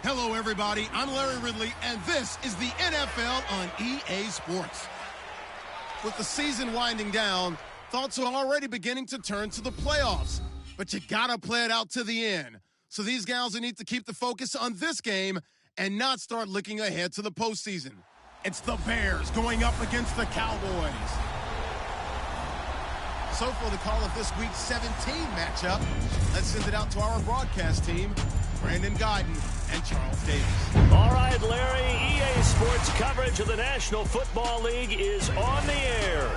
Hello, everybody. I'm Larry Ridley, and this is the NFL on EA Sports. With the season winding down, thoughts are already beginning to turn to the playoffs. But you gotta play it out to the end. So these guys will need to keep the focus on this game and not start looking ahead to the postseason. It's the Bears going up against the Cowboys. So for the call of this week's 17 matchup, let's send it out to our broadcast team, Brandon Guyton and Charles Davis. All right, Larry, EA Sports coverage of the National Football League is on the air.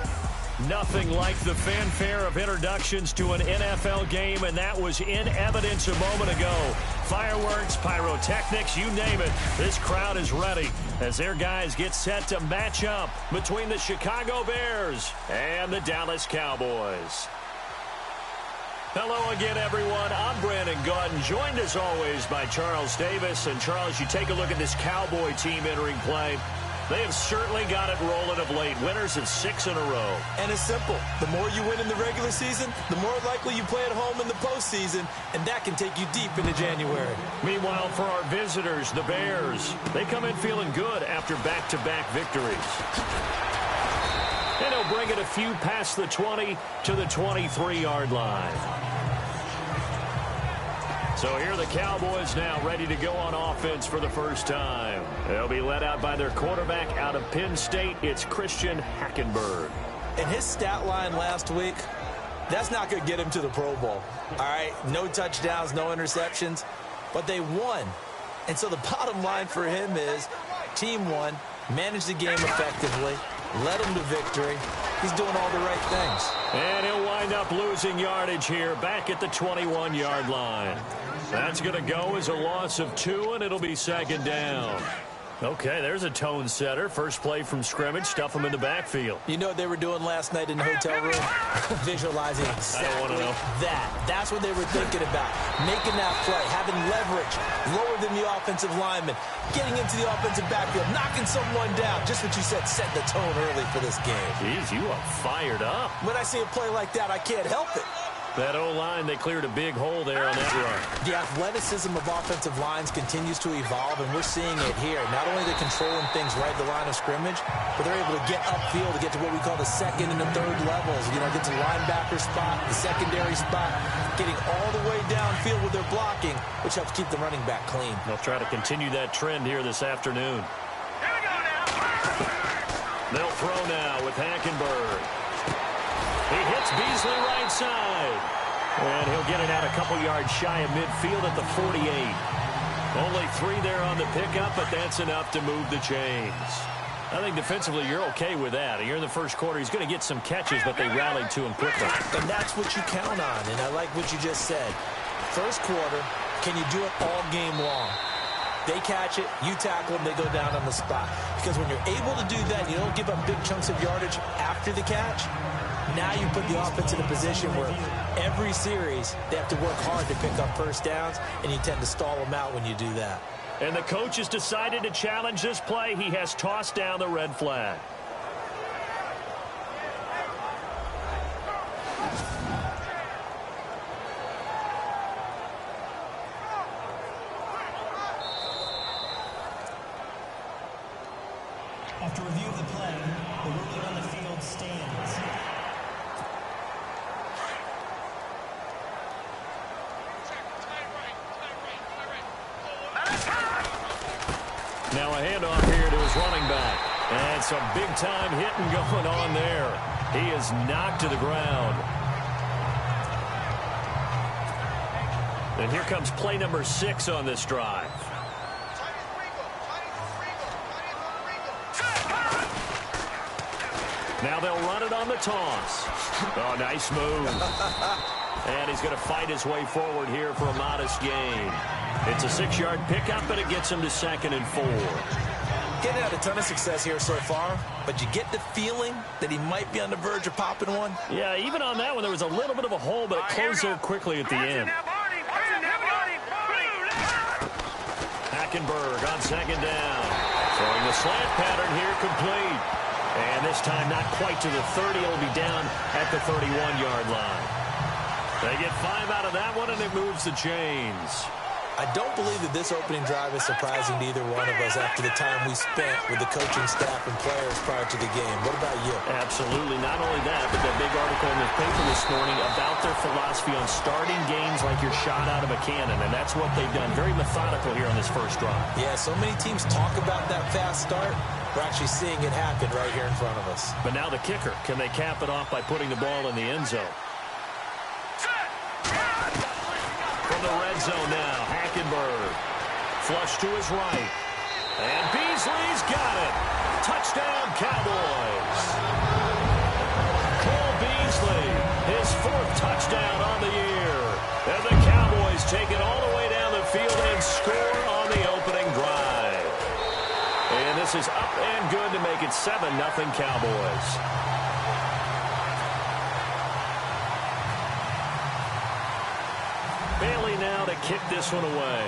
Nothing like the fanfare of introductions to an NFL game, and that was in evidence a moment ago. Fireworks, pyrotechnics, you name it. This crowd is ready as their guys get set to match up between the Chicago Bears and the Dallas Cowboys. Hello again, everyone. I'm Brandon Guyton, joined as always by Charles Davis. And Charles, you take a look at this Cowboy team entering play. They have certainly got it rolling of late. Winners of 6 in a row. And it's simple. The more you win in the regular season, the more likely you play at home in the postseason, and that can take you deep into January. Meanwhile, for our visitors, the Bears, they come in feeling good after back-to-back victories. And he'll bring it a few past the 20 to the 23-yard line. So here are the Cowboys now ready to go on offense for the first time. They'll be led out by their quarterback out of Penn State. It's Christian Hackenberg. And his stat line last week, that's not going to get him to the Pro Bowl. All right, no touchdowns, no interceptions, but they won. And so the bottom line for him is team won, managed the game effectively, led them to victory. He's doing all the right things. And he'll wind up losing yardage here back at the 21-yard line. That's going to go as a loss of 2, and it'll be second down. Okay, there's a tone setter. First play from scrimmage, stuff him in the backfield. You know what they were doing last night in the hotel room? Visualizing exactly that. That's what they were thinking about. Making that play, having leverage, lower than the offensive lineman, getting into the offensive backfield, knocking someone down. Just what you said, set the tone early for this game. Jeez, you are fired up. When I see a play like that, I can't help it. That O-line, they cleared a big hole there on that run. The athleticism of offensive lines continues to evolve, and we're seeing it here. Not only are they controlling things right at the line of scrimmage, but they're able to get upfield to get to what we call the second and the third levels. You know, get to the linebacker spot, the secondary spot, getting all the way downfield with their blocking, which helps keep the running back clean. They'll try to continue that trend here this afternoon. Here we go now. They'll throw now with Hackenberg. He hits Beasley right side. And he'll get it out a couple yards shy of midfield at the 48. Only 3 there on the pickup, but that's enough to move the chains. I think defensively you're okay with that. Here in the first quarter, he's going to get some catches, but they rallied to him quickly. And that's what you count on, and I like what you just said. First quarter, can you do it all game long? They catch it, you tackle them, they go down on the spot. Because when you're able to do that, you don't give up big chunks of yardage after the catch. Now you put the offense in a position where every series they have to work hard to pick up first downs, and you tend to stall them out when you do that. And the coach has decided to challenge this play. He has tossed down the red flag. After review of the play, the ruling on the field stands. Now a handoff here to his running back. And some big-time hitting going on there. He is knocked to the ground. And here comes play number 6 on this drive. Now they'll run it on the toss. Oh, nice move. And he's going to fight his way forward here for a modest gain. It's a 6-yard pickup, but it gets him to 2nd and 4. Getting out a ton of success here so far, but you get the feeling that he might be on the verge of popping one. Yeah, even on that one, there was a little bit of a hole, but it closed so quickly at the end. Hackenberg on 2nd down. Throwing the slant pattern here complete. And this time not quite to the 30. It'll be down at the 31-yard line. They get 5 out of that one, and it moves the chains. I don't believe that this opening drive is surprising to either one of us after the time we spent with the coaching staff and players prior to the game. What about you? Absolutely. Not only that, but that big article in the paper this morning about their philosophy on starting games like you're shot out of a cannon, and that's what they've done. Very methodical here on this first drive. Yeah, so many teams talk about that fast start. We're actually seeing it happen right here in front of us. But now the kicker. Can they cap it off by putting the ball in the end zone? From the red zone now, Hackenberg. Flush to his right. And Beasley's got it. Touchdown, Cowboys. Cole Beasley, his 4th touchdown on the year. And the Cowboys take it all the way down the field and score on the opening drive. And this is up and good to make it 7-0 Cowboys. Bailey now to kick this one away.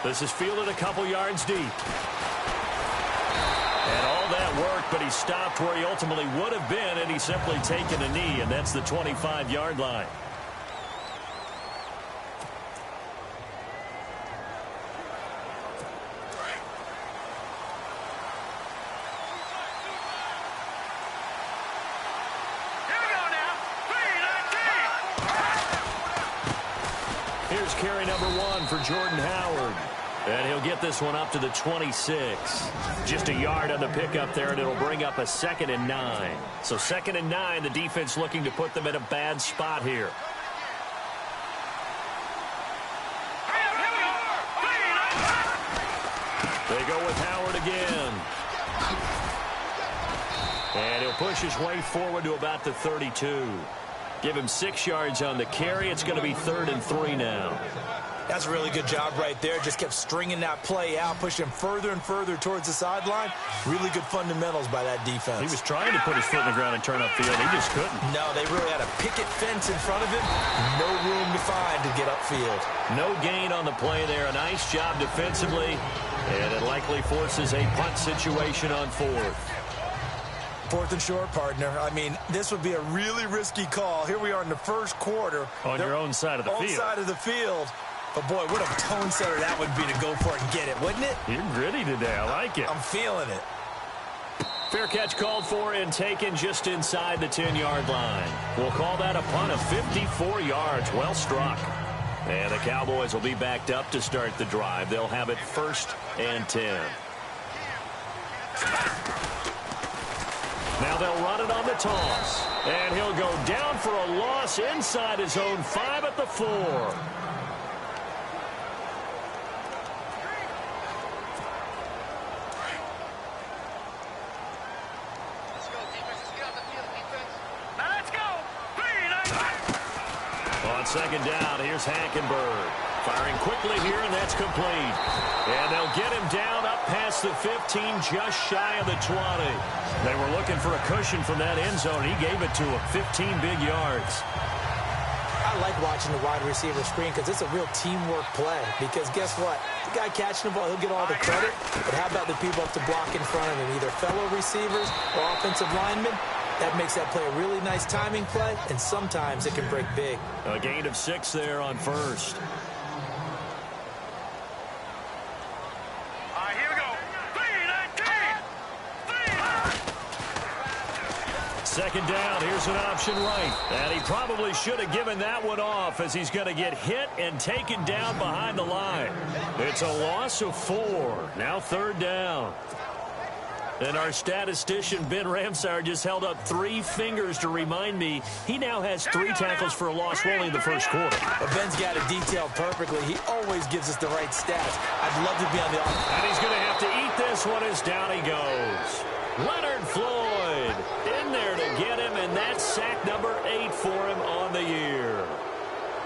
This is fielded a couple yards deep. And all that work, but he stopped where he ultimately would have been, and he's simply taken a knee, and that's the 25-yard line. Here's carry number 1 for Jordan Howard. And he'll get this one up to the 26. Just a yard on the pickup there, and it'll bring up a 2nd and 9. So 2nd and 9, the defense looking to put them in a bad spot here. They go with Howard again. And he'll push his way forward to about the 32. Give him 6 yards on the carry. It's going to be 3rd and 3 now. That's a really good job right there. Just kept stringing that play out, pushing him further and further towards the sideline. Really good fundamentals by that defense. He was trying to put his foot in the ground and turn upfield. He just couldn't. No, they really had a picket fence in front of him. No room to find to get upfield. No gain on the play there. A nice job defensively. And it likely forces a punt situation on 4th. 4th and short, partner. I mean, this would be a really risky call. Here we are in the first quarter. On your own side of the field. Own side of the field. But, boy, what a tone setter that would be to go for it and get it, wouldn't it? You're gritty today. I like it. I'm feeling it. Fair catch called for and taken just inside the 10-yard line. We'll call that a punt of 54 yards. Well struck. And the Cowboys will be backed up to start the drive. They'll have it 1st and 10. Now they'll run it on the toss. And he'll go down for a loss inside his own 5 at the 4. On 2nd down, here's Hackenberg. Firing quickly here, and that's complete. And they'll get him down up past the 15, just shy of the 20. They were looking for a cushion from that end zone. He gave it to him, 15 big yards. I like watching the wide receiver screen because it's a real teamwork play. Because guess what? The guy catching the ball, he'll get all the credit. But how about the people up to block in front of him, either fellow receivers or offensive linemen? That makes that play a really nice timing play, and sometimes it can break big. A gain of 6 there on 1st. Here we go. 2nd down, here's an option right. And he probably should have given that one off as he's going to get hit and taken down behind the line. It's a loss of 4. Now 3rd down. And our statistician, Ben Ramsauer, just held up 3 fingers to remind me he now has 3 tackles for a loss only in the first quarter. But Ben's got it detailed perfectly. He always gives us the right stats. I'd love to be on the offense. And he's going to have to eat this one as down he goes. Leonard Floyd in there to get him, and that's sack number 8 for him on the year.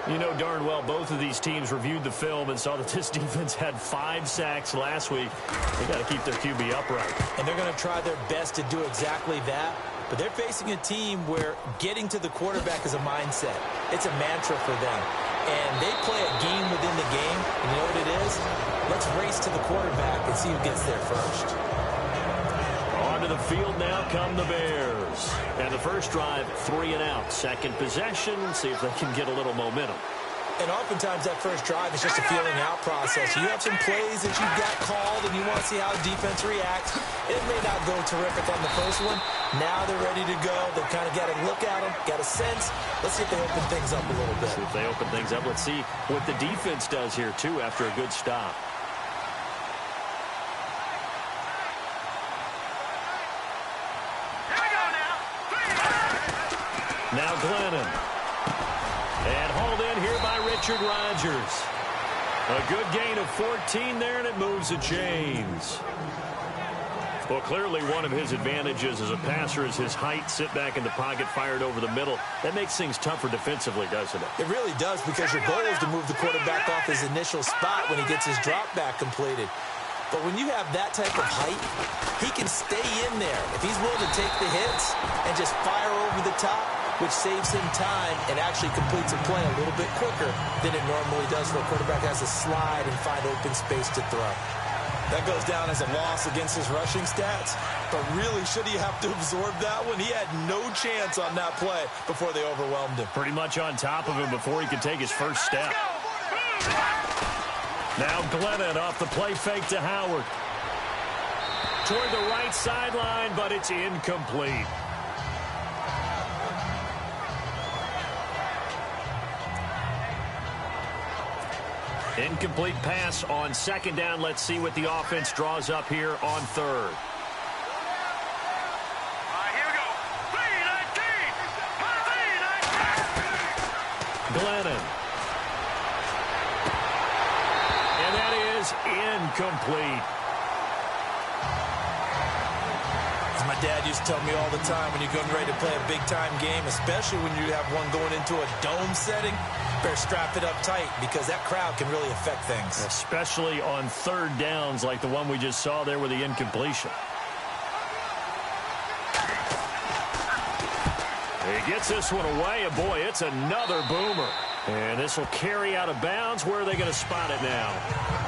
You know darn well both of these teams reviewed the film and saw that this defense had 5 sacks last week. They got to keep their QB upright. And they're going to try their best to do exactly that. But they're facing a team where getting to the quarterback is a mindset. It's a mantra for them. And they play a game within the game. And you know what it is? Let's race to the quarterback and see who gets there first. On to the field now come the Bears. goes. And the first drive, 3 and out. Second possession, see if they can get a little momentum. And oftentimes that first drive is just a feeling out process. You have some plays that you've got called and you want to see how defense reacts. It may not go terrific on the first one. Now they're ready to go. They've kind of got a look at them, got a sense. Let's see if they open things up a little bit. See if they open things up. Let's see what the defense does here, too, after a good stop. Now Glennon. And hauled in here by Richard Rodgers. A good gain of 14 there, and it moves the chains. Well, clearly one of his advantages as a passer is his height. Sit back in the pocket, fired over the middle. That makes things tougher defensively, doesn't it? It really does, because your goal is to move the quarterback off his initial spot when he gets his drop back completed. But when you have that type of height, he can stay in there. If he's willing to take the hits and just fire over the top, which saves him time and actually completes a play a little bit quicker than it normally does for a quarterback has to slide and find open space to throw. That goes down as a loss against his rushing stats, but really, should he have to absorb that one? He had no chance on that play before they overwhelmed him. Pretty much on top of him before he could take his first step. Now Glennon off the play fake to Howard. Toward the right sideline, but it's incomplete. Incomplete pass on second down. Let's see what the offense draws up here on third. Here we go. 3-19. Glennon. And that is incomplete. As my dad used to tell me all the time, when you're getting ready to play a big-time game, especially when you have one going into a dome setting, better strap it up tight, because that crowd can really affect things. Especially on third downs like the one we just saw there with the incompletion. He gets this one away, and boy, it's another boomer. And this will carry out of bounds. Where are they going to spot it now?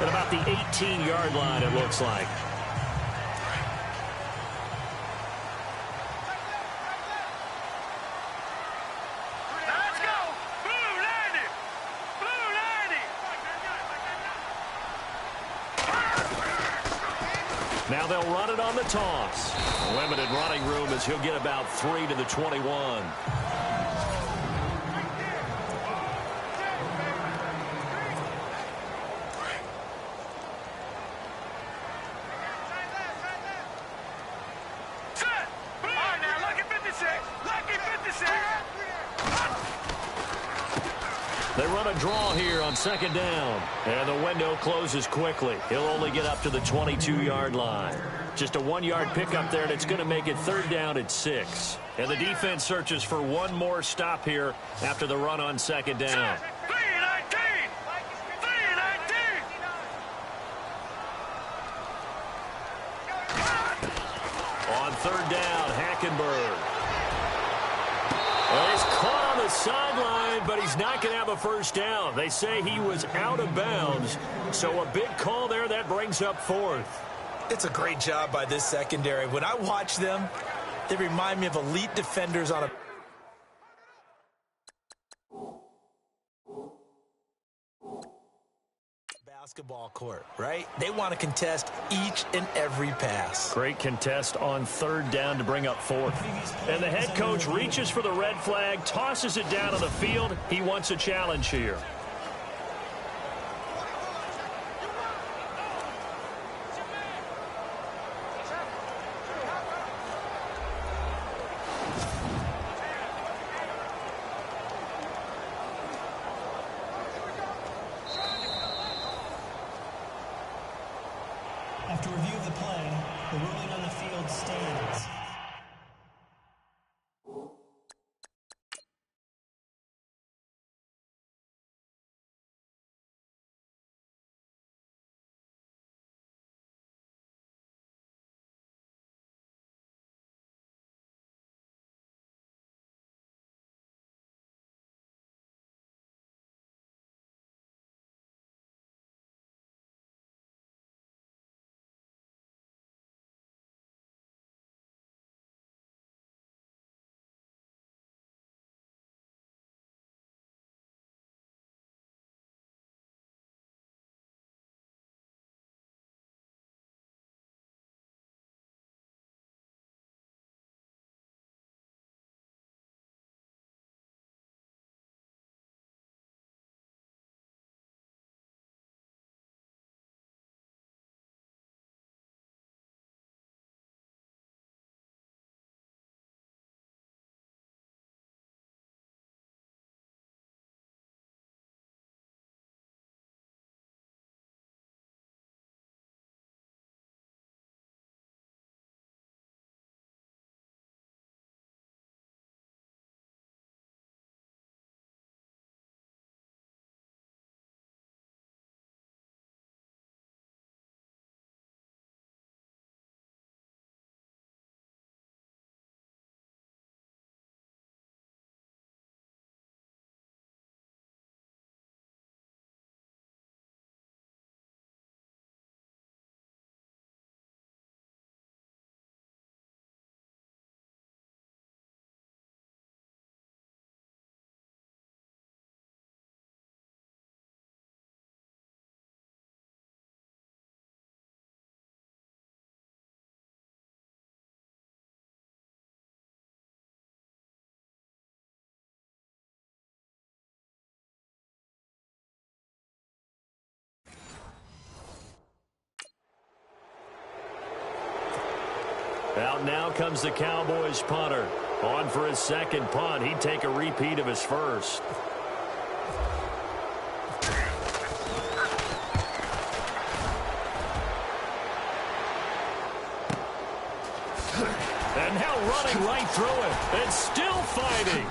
At about the 18-yard line, it looks like. Now they'll run it on the toss. Limited running room as he'll get about 3 to the 21. They run a draw here on second down. And the window closes quickly. He'll only get up to the 22-yard line. Just a 1-yard pickup there, and it's going to make it third down at 6. And the defense searches for one more stop here after the run on second down. 3-19. On third down, Hackenberg. Well, he's caught on the sideline, but he's not going to have a first down. They say he was out of bounds, so a big call there that brings up fourth. It's a great job by this secondary. When I watch them, they remind me of elite defenders on a basketball court, right? They want to contest each and every pass. Great contest on third down to bring up fourth. And the head coach reaches for the red flag, tosses it down on the field. He wants a challenge here. After review of the play, the ruling on the field stands. Out now comes the Cowboys punter. On for his second punt. He'd take a repeat of his first. And now running right through it. And still fighting.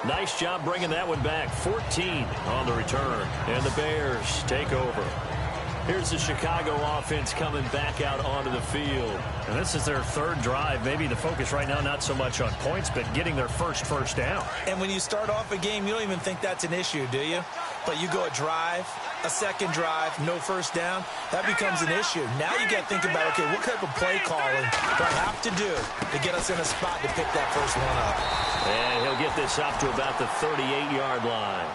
Nice job bringing that one back. 14 on the return. And the Bears take over. Here's the Chicago offense coming back out onto the field. And this is their third drive. Maybe the focus right now not so much on points, but getting their first down. And when you start off a game, you don't even think that's an issue, do you? But you go a drive, a second drive, no first down, that becomes an issue. Now you got to think about, okay, what type of play calling do I have to do to get us in a spot to pick that first one up? And he'll get this up to about the 38-yard line.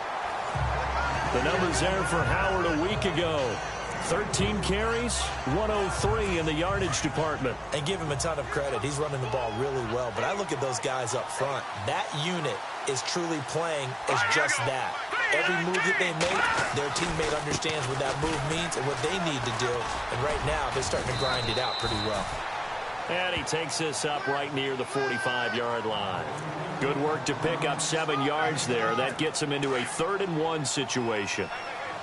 The numbers there for Howard a week ago. 13 carries, 103 in the yardage department. And give him a ton of credit. He's running the ball really well. But I look at those guys up front. That unit is truly playing as just that. Every move that they make, their teammate understands what that move means and what they need to do. And right now, they're starting to grind it out pretty well. And he takes this up right near the 45-yard line. Good work to pick up 7 yards there. That gets him into a 3rd-and-1 situation.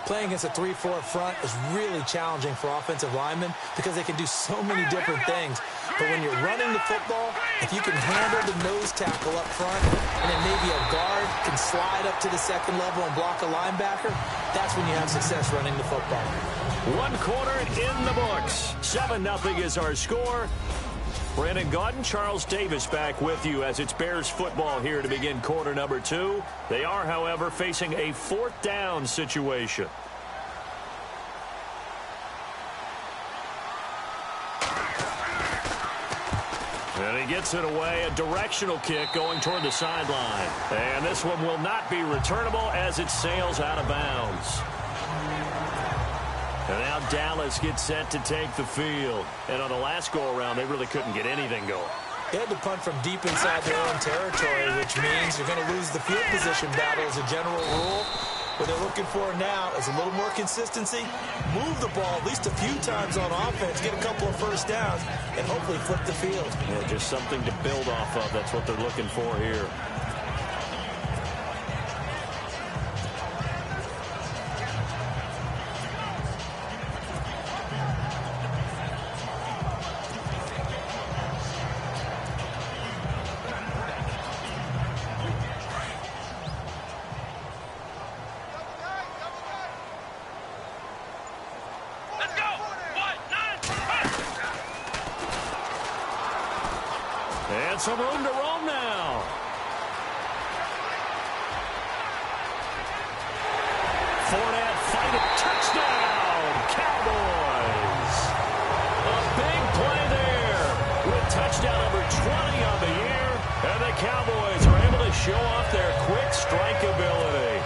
Playing against a 3-4 front is really challenging for offensive linemen because they can do so many different things. But when you're running the football, if you can handle the nose tackle up front and then maybe a guard can slide up to the second level and block a linebacker, that's when you have success running the football. 1 quarter in the books. 7-0 is our score. Brandon Gaudin, Charles Davis back with you as it's Bears football here to begin quarter number 2. They are, however, facing a 4th down situation. And he gets it away, a directional kick going toward the sideline. And this one will not be returnable as it sails out of bounds. And now Dallas gets set to take the field. And on the last go-around, they really couldn't get anything going. They had to punt from deep inside their own territory, which means you're going to lose the field position battle as a general rule. What they're looking for now is a little more consistency, move the ball at least a few times on offense, get a couple of first downs, and hopefully flip the field. Yeah, just something to build off of. That's what they're looking for here. And some room to roam now. Fournette fighting. Touchdown, Cowboys. A big play there with touchdown number 20 on the year. And the Cowboys are able to show off their quick strike ability.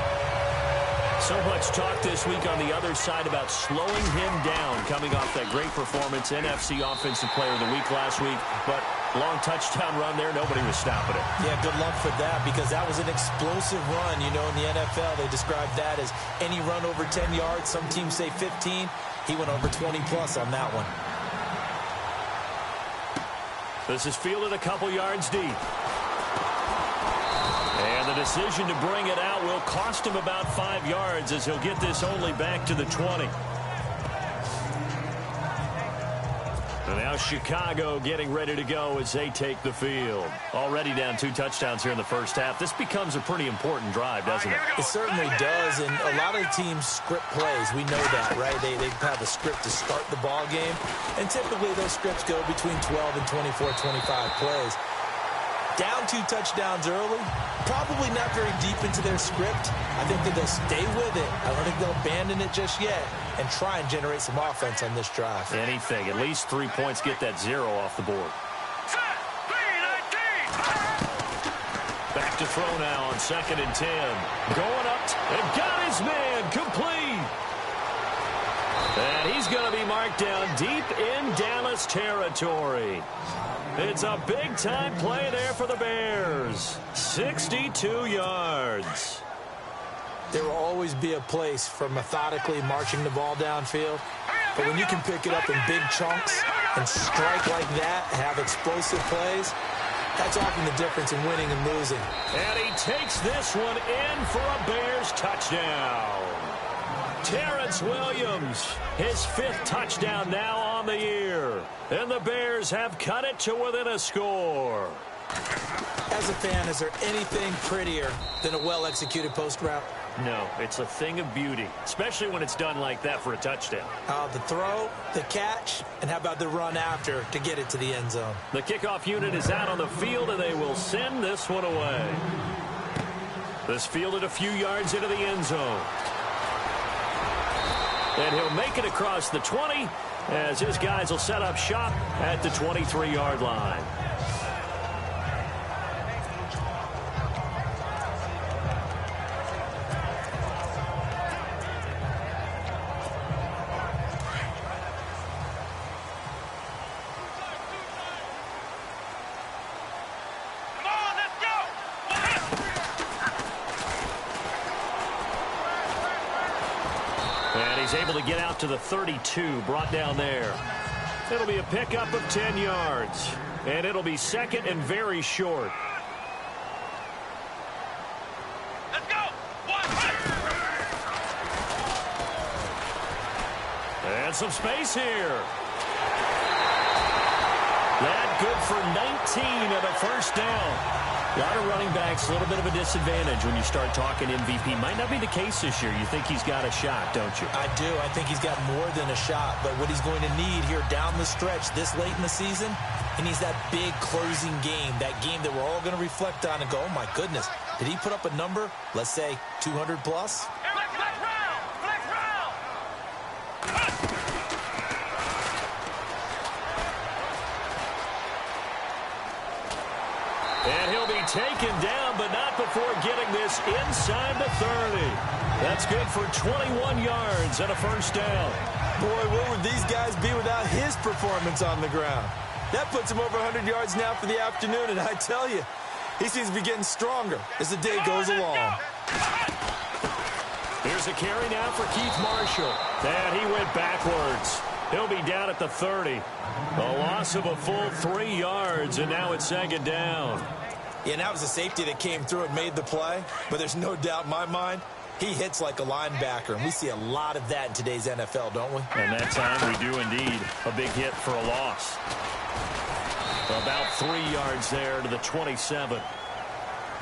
So much talk this week on the other side about slowing him down coming off that great performance, NFC Offensive Player of the Week last week. But long touchdown run there, nobody was stopping it. Yeah, good luck for that because that was an explosive run. You know, in the NFL, they describe that as any run over 10 yards. Some teams say 15. He went over 20-plus on that one. This is fielded a couple yards deep. And the decision to bring it out will cost him about 5 yards as he'll get this only back to the 20. And now Chicago getting ready to go as they take the field. Already down 2 touchdowns here in the first half. This becomes a pretty important drive, doesn't it? It certainly does, and a lot of teams script plays. We know that, right? They have a script to start the ball game, and typically those scripts go between 12 and 24, 25 plays. Down 2 touchdowns early, probably not very deep into their script. I think that they'll stay with it. I don't think they'll abandon it just yet and try and generate some offense on this drive. Anything. At least 3 points, get that 0 off the board. Back to throw now on 2nd and 10. Going up and got his man complete. And he's going to be marked down deep in Dallas territory. It's a big-time play there for the Bears. 62 yards. There will always be a place for methodically marching the ball downfield. But when you can pick it up in big chunks, and strike like that, have explosive plays, that's often the difference in winning and losing. And he takes this one in for a Bears touchdown. Terrence Williams, his 5th touchdown now on the year. And the Bears have cut it to within a score. As a fan, is there anything prettier than a well-executed post route? No, it's a thing of beauty, especially when it's done like that for a touchdown. The throw, the catch, and how about the run after to get it to the end zone? The kickoff unit is out on the field, and they will send this one away. This fielded a few yards into the end zone. And he'll make it across the 20 as his guys will set up shop at the 23-yard line. He's able to get out to the 32, brought down there. It'll be a pickup of 10 yards, and it'll be second and very short. Let's go. And some space here. That good for 19 and a first down. A lot of running backs, a little bit of a disadvantage when you start talking MVP. Might not be the case this year. You think he's got a shot, don't you? I do. I think he's got more than a shot. But what he's going to need here down the stretch this late in the season, he needs that big closing game, that game that we're all going to reflect on and go, oh, my goodness, did he put up a number, let's say 200 plus? And he'll be taken down, but not before getting this inside the 30. That's good for 21 yards and a first down. Boy, where would these guys be without his performance on the ground? That puts him over 100 yards now for the afternoon, and I tell you, he seems to be getting stronger as the day goes along. Here's a carry now for Keith Marshall. And he went backwards. He'll be down at the 30. A loss of a full 3 yards, and now it's second down. Yeah, and that was a safety that came through and made the play, but there's no doubt in my mind, he hits like a linebacker, and we see a lot of that in today's NFL, don't we? And that time we do indeed. A big hit for a loss. About 3 yards there to the 27.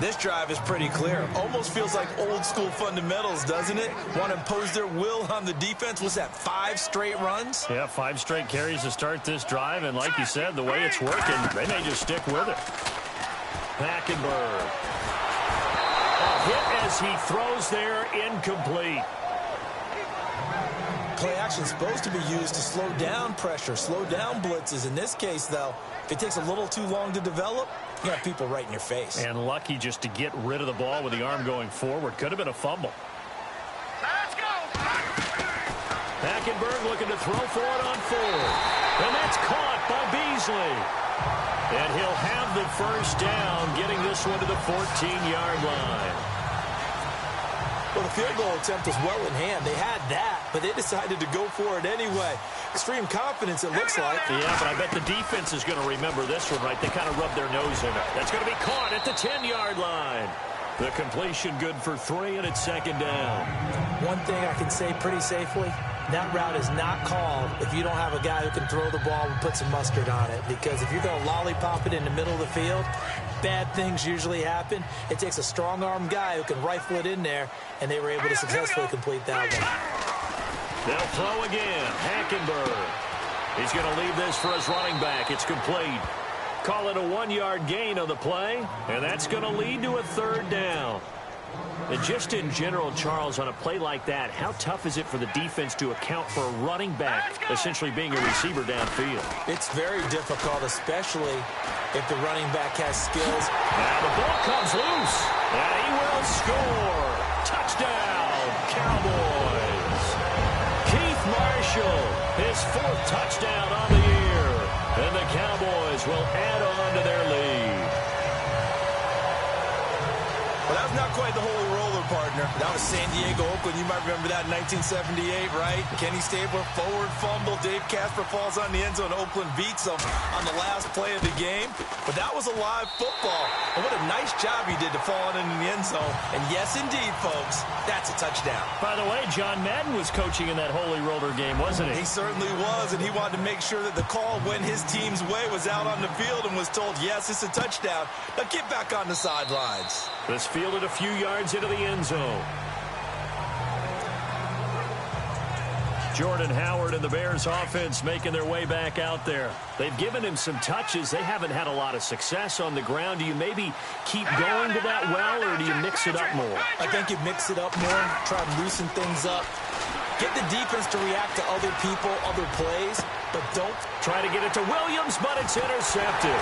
This drive is pretty clear. Almost feels like old school fundamentals, doesn't it? Want to impose their will on the defense. Was that 5 straight runs? Yeah, 5 straight carries to start this drive. And like you said, the way it's working, they may just stick with it. Hackenberg. A hit as he throws there, incomplete. Play action supposed to be used to slow down pressure, slow down blitzes. In this case, though, if it takes a little too long to develop, you got people right in your face. And lucky just to get rid of the ball with the arm going forward. Could have been a fumble. Let's go. Hackenberg looking to throw for it on 4. And that's caught by Beasley. And he'll have the first down, getting this one to the 14-yard line. Well, the field goal attempt was well in hand. They had that, but they decided to go for it anyway. Extreme confidence, it looks like. Yeah, but I bet the defense is going to remember this one, right? They kind of rubbed their nose in it. That's going to be caught at the 10-yard line. The completion good for 3, and it's second down. One thing I can say pretty safely, that route is not called if you don't have a guy who can throw the ball and put some mustard on it. Because if you're going to lollipop it in the middle of the field, bad things usually happen. It takes a strong-arm guy who can rifle it in there, and they were able to successfully complete that one. They'll throw again. Hackenberg. He's going to leave this for his running back. It's complete. Call it a 1-yard gain on the play, and that's going to lead to a third down. And just in general, Charles, on a play like that, how tough is it for the defense to account for a running back essentially being a receiver downfield? It's very difficult, especially if the running back has skills. Now the ball comes loose, and he will score. Touchdown, Cowboys. Keith Marshall, his 4th touchdown on the year, and the Cowboys will add on to their lead. Well, that's not quite the holy roller partner. That was San Diego, Oakland. You might remember that in 1978, right? Kenny Stabler, forward fumble. Dave Casper falls on the end zone. Oakland beats them on the last play of the game. But that was a live football. And what a nice job he did to fall on into the end zone. And yes, indeed, folks, that's a touchdown. By the way, John Madden was coaching in that Holy Roller game, wasn't he? He certainly was, and he wanted to make sure that the call went his team's way, was out on the field and was told, yes, it's a touchdown. Now get back on the sidelines. This fielded a few yards into the end zone. Jordan Howard and the Bears offense making their way back out there. They've given him some touches. They haven't had a lot of success on the ground. Do you maybe keep going to that well, or do you mix it up more? I think you mix it up more, try to loosen things up. Get the defense to react to other people, other plays, but don't try to get it to Williams, but it's intercepted.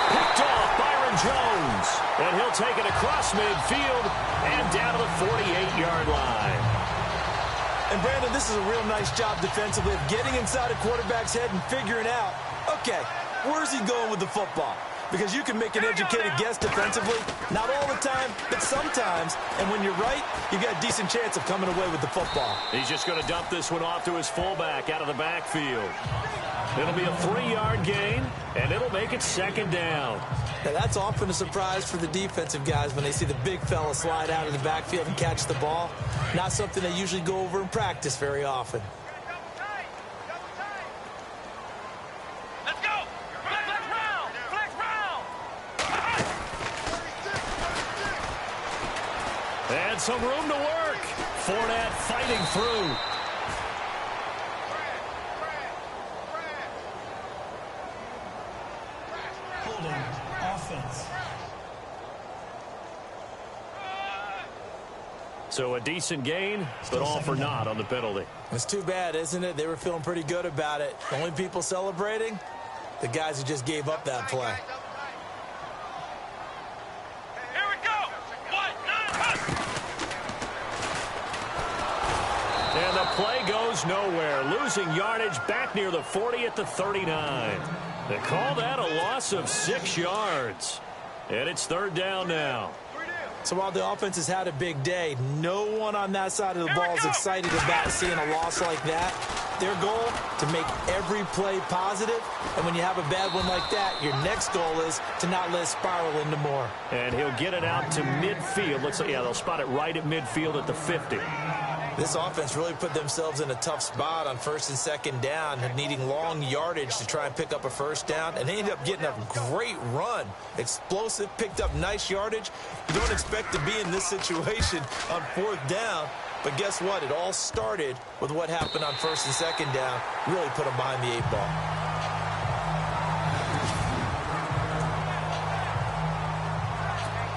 Picked off Byron Jones, and he'll take it across midfield and down to the 48-yard line. And, Brandon, this is a real nice job defensively of getting inside a quarterback's head and figuring out, okay, where's he going with the football? Because you can make an educated guess defensively, not all the time, but sometimes. And when you're right, you've got a decent chance of coming away with the football. He's just going to dump this one off to his fullback out of the backfield. It'll be a 3-yard gain, and it'll make it second down. Now, that's often a surprise for the defensive guys when they see the big fella slide out of the backfield and catch the ball. Not something they usually go over in practice very often. Let's go. Flex round. Flex round. And some room to work. Fournette fighting through. Holding offense. So a decent gain, but all for naught on the penalty. It's too bad, isn't it? They were feeling pretty good about it. The only people celebrating, the guys who just gave up that play. Here we go. 1, 9, And the play goes nowhere. Losing yardage back near the 40 at the 39. They call that a loss of 6 yards. And it's third down now. So while the offense has had a big day, no one on that side of the ball is excited about seeing a loss like that. Their goal, to make every play positive. And when you have a bad one like that, your next goal is to not let it spiral into more. And he'll get it out to midfield. Looks like, yeah, they'll spot it right at midfield at the 50. This offense really put themselves in a tough spot on first and second down, needing long yardage to try and pick up a first down, and they ended up getting a great run. Explosive, picked up nice yardage. You don't expect to be in this situation on fourth down, but guess what? It all started with what happened on first and second down. Really put them behind the 8 ball.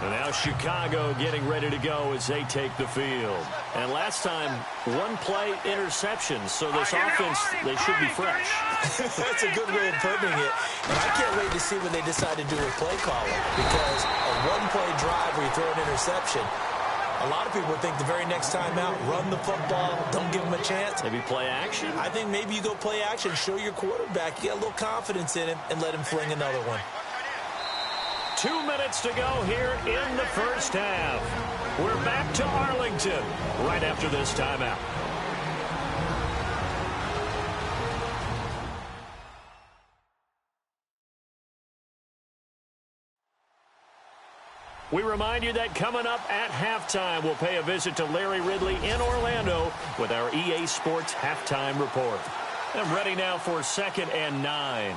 And now Chicago getting ready to go as they take the field. And last time, one play interception, so this offense, they should be fresh. That's a good way of putting it. And I can't wait to see what they decide to do with play calling, because a one-play drive where you throw an interception, a lot of people would think the very next time out, run the football, don't give them a chance. Maybe play action? I think maybe you go play action, show your quarterback, you get a little confidence in him, and let him fling another one. 2 minutes to go here in the first half. We're back to Arlington right after this timeout. We remind you that coming up at halftime, we'll pay a visit to Larry Ridley in Orlando with our EA Sports Halftime Report. I'm ready now for second and 9.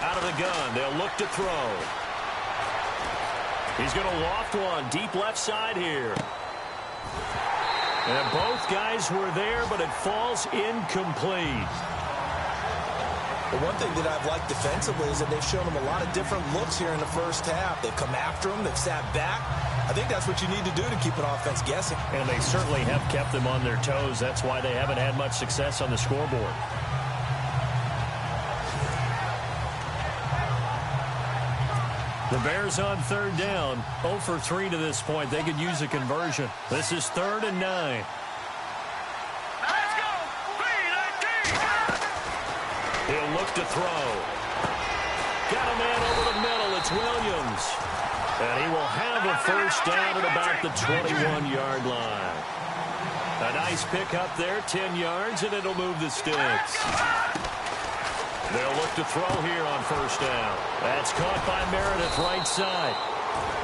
Out of the gun, they'll look to throw. He's going to loft one deep left side here. And both guys were there, but it falls incomplete. The one thing that I've liked defensively is that they've shown them a lot of different looks here in the first half. They've come after them. They've sat back. I think that's what you need to do to keep an offense guessing. And they certainly have kept them on their toes. That's why they haven't had much success on the scoreboard. The Bears on third down, 0 for 3 to this point. They could use a conversion. This is 3rd and 9. Let's go. 3-19. He'll look to throw. Got a man over the middle. It's Williams. And he will have a first down at about the 21-yard line. A nice pick up there, 10 yards, and it'll move the sticks. They'll look to throw here on first down. That's caught by Meredith right side.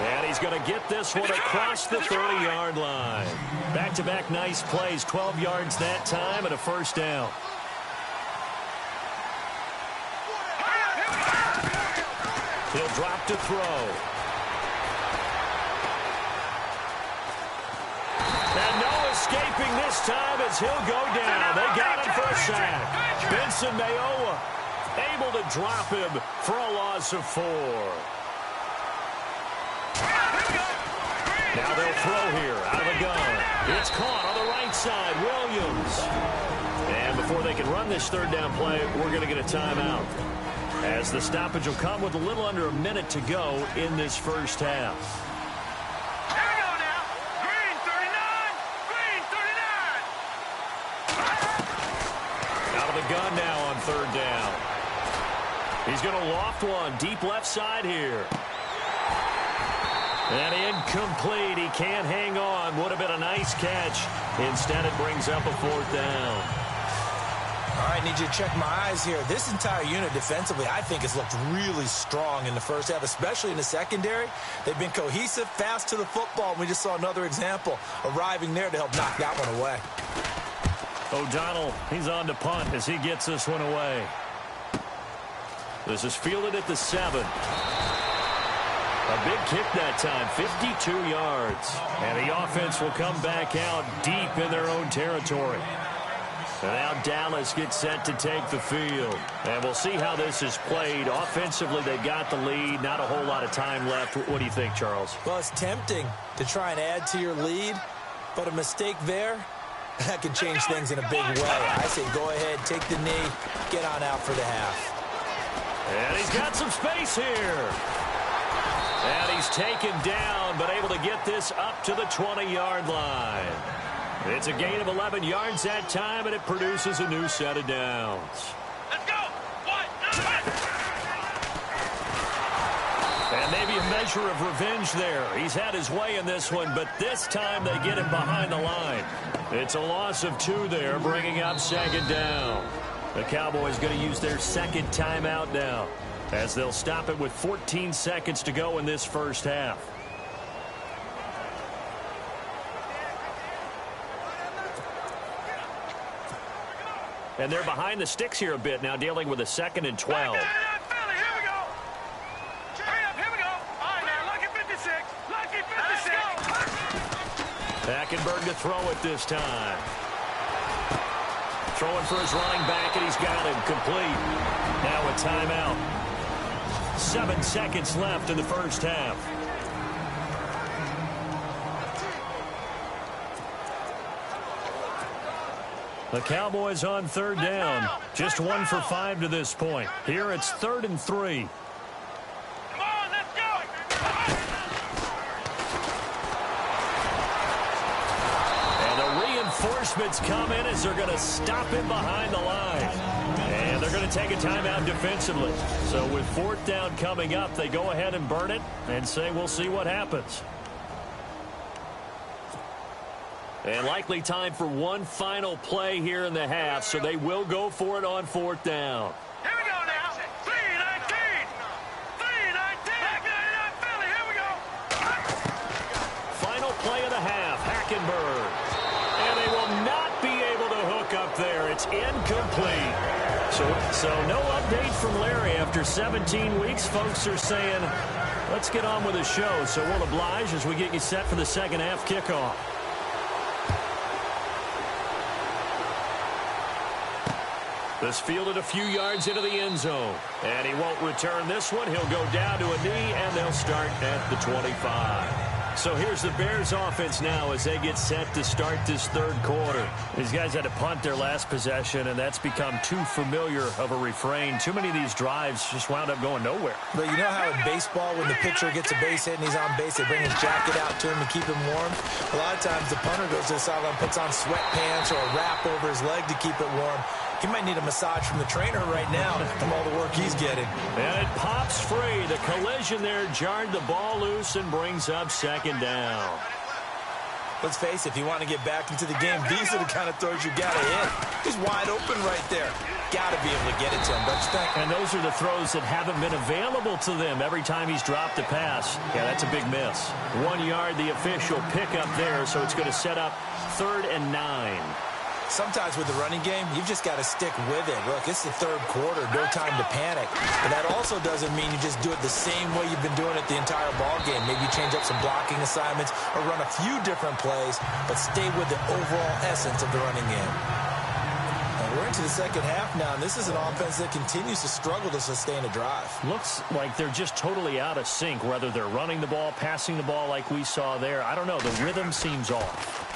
And he's going to get this one across the 30-yard line. Back-to-back nice plays, 12 yards that time and a first down. He'll drop to throw. And no escaping this time as he'll go down. They got him for a sack. Benson Mayowa able to drop him for a loss of 4. Now they'll throw here out of the gun. It's caught on the right side. Williams. And before they can run this third down play, we're going to get a timeout, as the stoppage will come with a little under a minute to go in this first half. Here we go now. Green 39. Green 39. Out of the gun now on third down. He's going to loft one deep left side here. And incomplete. He can't hang on. Would have been a nice catch. Instead, it brings up a fourth down. All right, need you to check my eyes here. This entire unit defensively, I think, has looked really strong in the first half, especially in the secondary. They've been cohesive, fast to the football, and we just saw another example arriving there to help knock that one away. O'Donnell, he's on to punt as he gets this one away. This is fielded at the 7. A big kick that time, 52 yards. And the offense will come back out deep in their own territory. And now Dallas gets set to take the field. And we'll see how this is played. Offensively, they got the lead. Not a whole lot of time left. What do you think, Charles? Well, it's tempting to try and add to your lead, but a mistake there, that can change things in a big way. I say go ahead, take the knee, get on out for the half. And he's got some space here. And he's taken down, but able to get this up to the 20-yard line. It's a gain of 11 yards that time, and it produces a new set of downs. Let's go. 1, 2, And maybe a measure of revenge there. He's had his way in this one, but this time they get him behind the line. It's a loss of 2 there, bringing up second down. The Cowboys going to use their second timeout now, as they'll stop it with 14 seconds to go in this first half. And they're behind the sticks here a bit now, dealing with a 2nd and 12. Here we go. Hurry up, here we go. All right, now, lucky 56. Lucky 56. Hackenberg to throw it this time. Throwing for his running back, and he's got him complete. Now a timeout. 7 seconds left in the first half. The Cowboys on third down. Just 1 for 5 to this point. Here it's 3rd and 3. Come on, let's go. And the reinforcements come in as they're going to stop him behind the line. And they're going to take a timeout defensively. So with 4th down coming up, they go ahead and burn it and say we'll see what happens. And likely time for one final play here in the half, so they will go for it on 4th down. Here we go now. 3-19. 3-19. Back 99 Philly. Here we go. Final play of the half, Hackenberg. And they will not be able to hook up there. It's incomplete. So no update from Larry. After 17 weeks, folks are saying, let's get on with the show. So we'll oblige as we get you set for the second half kickoff. This fielded a few yards into the end zone. And he won't return this one. He'll go down to a knee, and they'll start at the 25. So here's the Bears offense now as they get set to start this third quarter. These guys had to punt their last possession, and that's become too familiar of a refrain. Too many of these drives just wound up going nowhere. But you know how in baseball, when the pitcher gets a base hit and he's on base, they bring his jacket out to him to keep him warm? A lot of times the punter goes to the sideline, puts on sweatpants or a wrap over his leg to keep it warm. He might need a massage from the trainer right now from all the work he's getting. And it pops free. The collision there jarred the ball loose and brings up second down. Let's face it, if you want to get back into the game, these are the kind of throws you got to hit. He's wide open right there. Got to be able to get it to him, don't you think? And those are the throws that haven't been available to them every time he's dropped a pass. Yeah, that's a big miss. 1 yard, the official pickup there, so it's going to set up 3rd and 9. Sometimes with the running game, you've just got to stick with it. Look, it's the 3rd quarter, no time to panic. But that also doesn't mean you just do it the same way you've been doing it the entire ball game. Maybe you change up some blocking assignments or run a few different plays, but stay with the overall essence of the running game. And we're into the second half now, and this is an offense that continues to struggle to sustain a drive. Looks like they're just totally out of sync, whether they're running the ball, passing the ball like we saw there. I don't know. The rhythm seems off.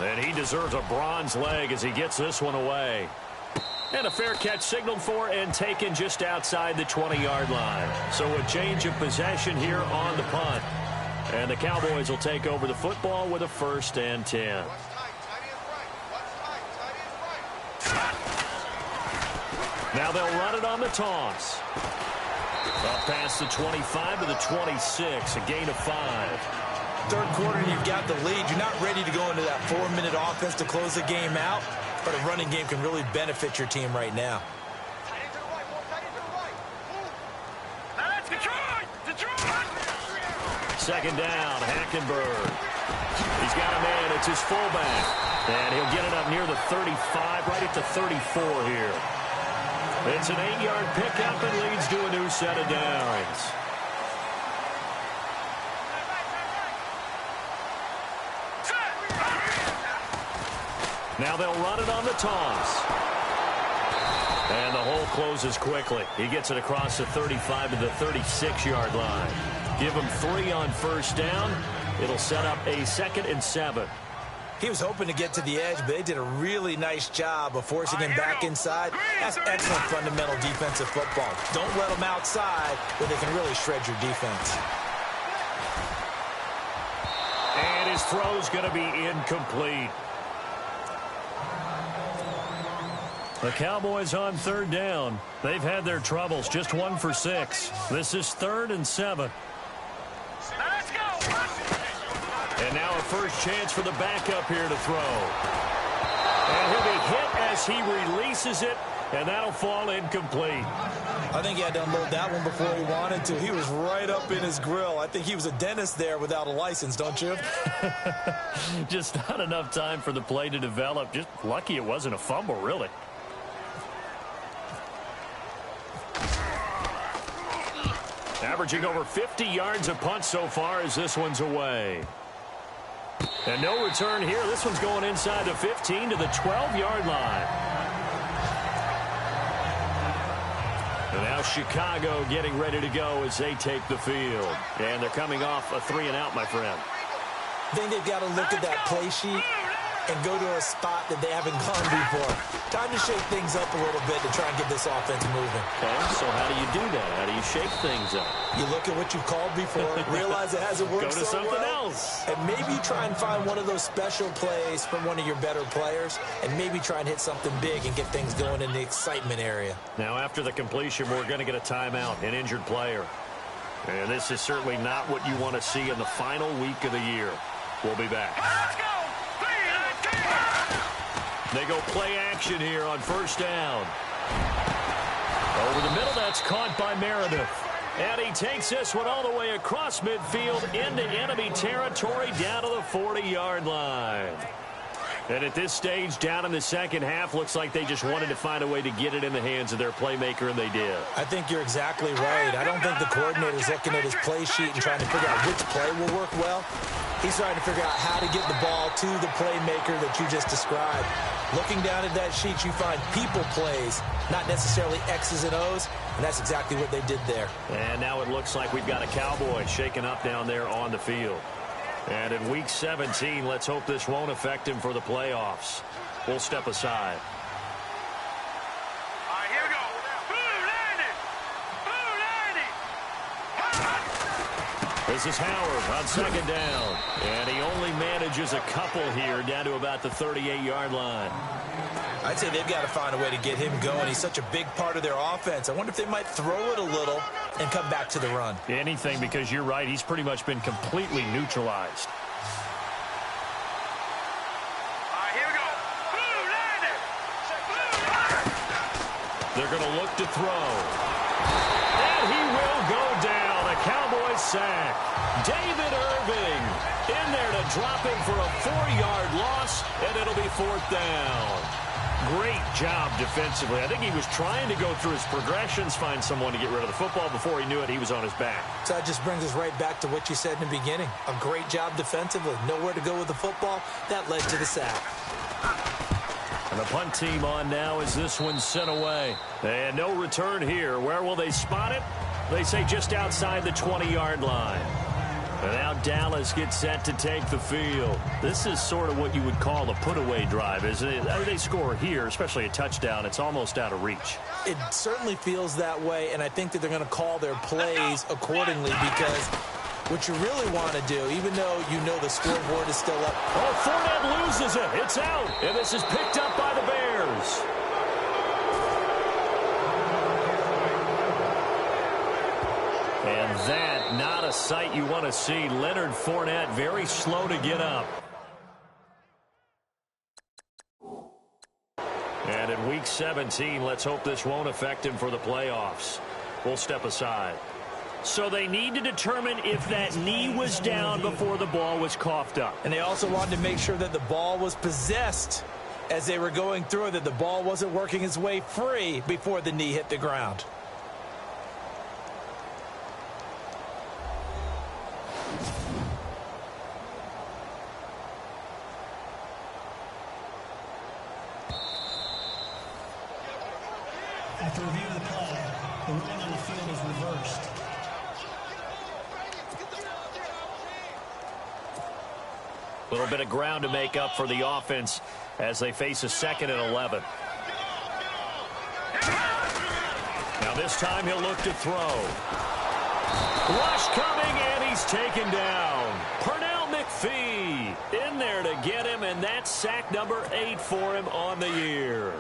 And he deserves a bronze leg as he gets this one away. And a fair catch signaled for and taken just outside the 20-yard line. So a change of possession here on the punt. And the Cowboys will take over the football with a 1st and 10. Now they'll run it on the toss. Up past the 25 to the 26, a gain of 5. 3rd quarter, and you've got the lead. You're not ready to go into that 4-minute offense to close the game out, but a running game can really benefit your team right now. Second down, Hackenberg. He's got a man. It's his fullback. And he'll get it up near the 35, right at the 34 here. It's an 8-yard pickup and leads to a new set of downs. Now they'll run it on the toss. And the hole closes quickly. He gets it across the 35 to the 36-yard line. Give him 3 on 1st down. It'll set up a 2nd and 7. He was hoping to get to the edge, but they did a really nice job of forcing him back inside. That's excellent fundamental defensive football. Don't let them outside where they can really shred your defense. And his throw's going to be incomplete. The Cowboys on 3rd down. They've had their troubles, just 1 for 6. This is 3rd and 7. Let's go. And now a first chance for the backup here to throw. And he'll be hit as he releases it, and that'll fall incomplete. I think he had to unload that one before he wanted to. He was right up in his grill. I think he was a dentist there without a license, don't you? Just not enough time for the play to develop. Just lucky it wasn't a fumble, really. Averaging over 50 yards a punt so far as this one's away. And no return here. This one's going inside the 15 to the 12-yard line. And now Chicago getting ready to go as they take the field. And they're coming off a 3-and-out, my friend. I think they've got to look at that play sheet and go to a spot that they haven't gone before. Time to shake things up a little bit to try and get this offense moving. Okay, so how do you do that? How do you shake things up? You look at what you've called before, realize it hasn't worked Go to so something well, else. and maybe try and find one of those special plays from one of your better players, and maybe try and hit something big and get things going in the excitement area. Now, after the completion, we're going to get a timeout, an injured player. And this is certainly not what you want to see in the final week of the year. We'll be back. Let's go. They go play action here on 1st down. Over the middle, that's caught by Meredith. And he takes this one all the way across midfield into enemy territory down to the 40-yard line. And at this stage, down in the second half, looks like they just wanted to find a way to get it in the hands of their playmaker, and they did. I think you're exactly right. I don't think the coordinator's looking at his play sheet and trying to figure out which play will work well. He's trying to figure out how to get the ball to the playmaker that you just described. Looking down at that sheet, you find people plays, not necessarily X's and O's, and that's exactly what they did there. And now it looks like we've got a Cowboy shaken up down there on the field. And in Week 17, let's hope this won't affect him for the playoffs. We'll step aside. All right, here we go. This is Howard on second down. And he only manages a couple here down to about the 38-yard line. I'd say they've got to find a way to get him going. He's such a big part of their offense. I wonder if they might throw it a little and come back to the run. Anything, because you're right. He's pretty much been completely neutralized. Here we go. Blue landed. They're going to look to throw. And he will go down. A Cowboys sack. David Irving in there to drop him for a 4-yard loss, and it'll be 4th down. Great job defensively. I think he was trying to go through his progressions, find someone to get rid of the football. Before he knew it, he was on his back. So that just brings us right back to what you said in the beginning. A great job defensively. Nowhere to go with the football. That led to the sack. And the punt team on now as this one's sent away. And no return here. Where will they spot it? They say just outside the 20-yard line. And now Dallas gets set to take the field. This is sort of what you would call a put-away drive, isn't it? They score here, especially a touchdown. It's almost out of reach. It certainly feels that way, and I think that they're going to call their plays accordingly because what you really want to do, even though you know the scoreboard is still up. Oh, Fournette loses it. It's out, and this is picked up by the Bears. And that, not a sight you want to see. Leonard Fournette very slow to get up. And in Week 17, let's hope this won't affect him for the playoffs. We'll step aside. So they need to determine if that knee was down before the ball was coughed up. And they also wanted to make sure that the ball was possessed as they were going through, that the ball wasn't working its way free before the knee hit the ground. After review of the play, the ruling on the field is reversed. A little bit of ground to make up for the offense as they face a 2nd and 11. Now this time he'll look to throw. Rush coming, and he's taken down. Pernell McPhee in there to get him, and that's sack number 8 for him on the year.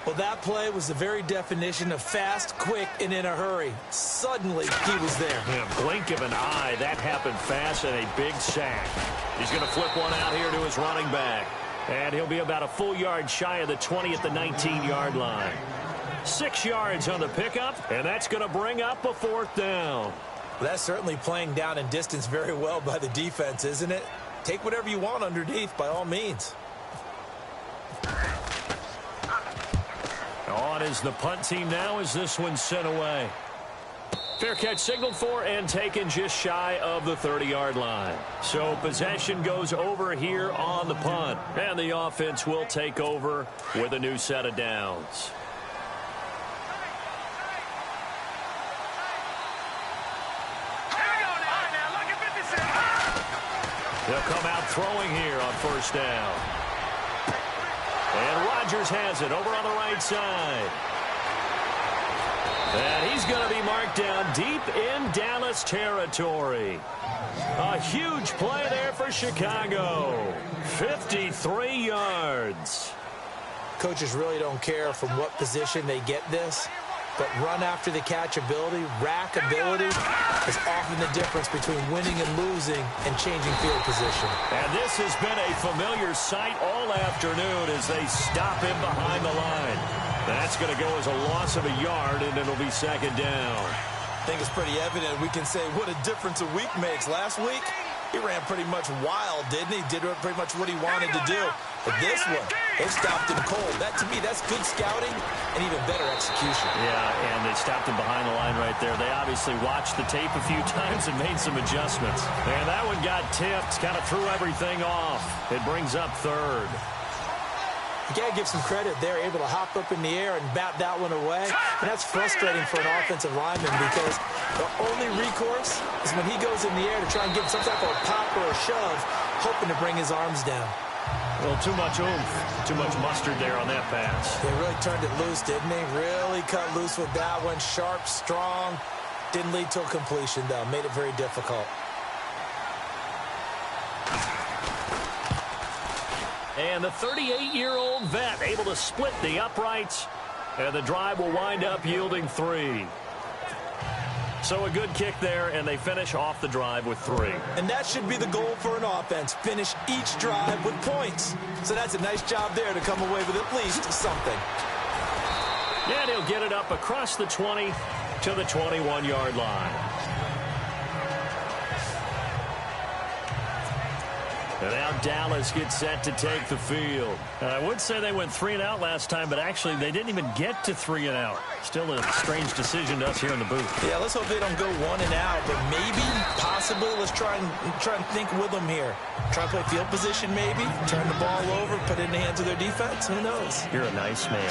Well, that play was the very definition of fast, quick, and in a hurry. Suddenly, he was there. Yeah, blink of an eye. That happened fast, and a big sack. He's going to flip one out here to his running back. And he'll be about a full yard shy of the 20 at the 19-yard line. 6 yards on the pickup, and that's going to bring up a 4th down. Well, that's certainly playing down in distance very well by the defense, isn't it? Take whatever you want underneath, by all means. On is the punt team now as this one's sent away. Fair catch signaled for and taken just shy of the 30-yard line. So possession goes over here on the punt. And the offense will take over with a new set of downs. They'll come out throwing here on 1st down. And Rodgers has it over on the right side. And he's going to be marked down deep in Dallas territory. A huge play there for Chicago. 53 yards. Coaches really don't care from what position they get this, but run after the catch ability, rack ability is often the difference between winning and losing and changing field position. And this has been a familiar sight all afternoon as they stop him behind the line. That's going to go as a loss of a yard, and it'll be 2nd down. I think it's pretty evident. We can say what a difference a week makes. Last week, he ran pretty much wild, didn't he? Did pretty much what he wanted to do. But this one, they stopped him cold. That, to me, that's good scouting and even better execution. Yeah, and they stopped him behind the line right there. They obviously watched the tape a few times and made some adjustments. And that one got tipped, kind of threw everything off. It brings up 3rd. You got to give some credit. They're able to hop up in the air and bat that one away. And that's frustrating for an offensive lineman because the only recourse is when he goes in the air to try and give some type of a pop or a shove, hoping to bring his arms down. Well, too much oomph, too much mustard there on that pass. They really turned it loose, didn't they? Really cut loose with that one. Sharp, strong. Didn't lead to a completion, though. Made it very difficult. And the 38-year-old vet able to split the uprights. And the drive will wind up yielding 3. So a good kick there, and they finish off the drive with 3. And that should be the goal for an offense. Finish each drive with points. So that's a nice job there to come away with at least something. And he'll get it up across the 20 to the 21-yard line. And now Dallas gets set to take the field. I would say they went 3 and out last time, but actually they didn't even get to 3 and out. Still a strange decision to us here in the booth. Yeah, let's hope they don't go 1 and out, but maybe, possibly, let's try and think with them here. Try to play field position maybe, turn the ball over, put it in the hands of their defense. Who knows? You're a nice man.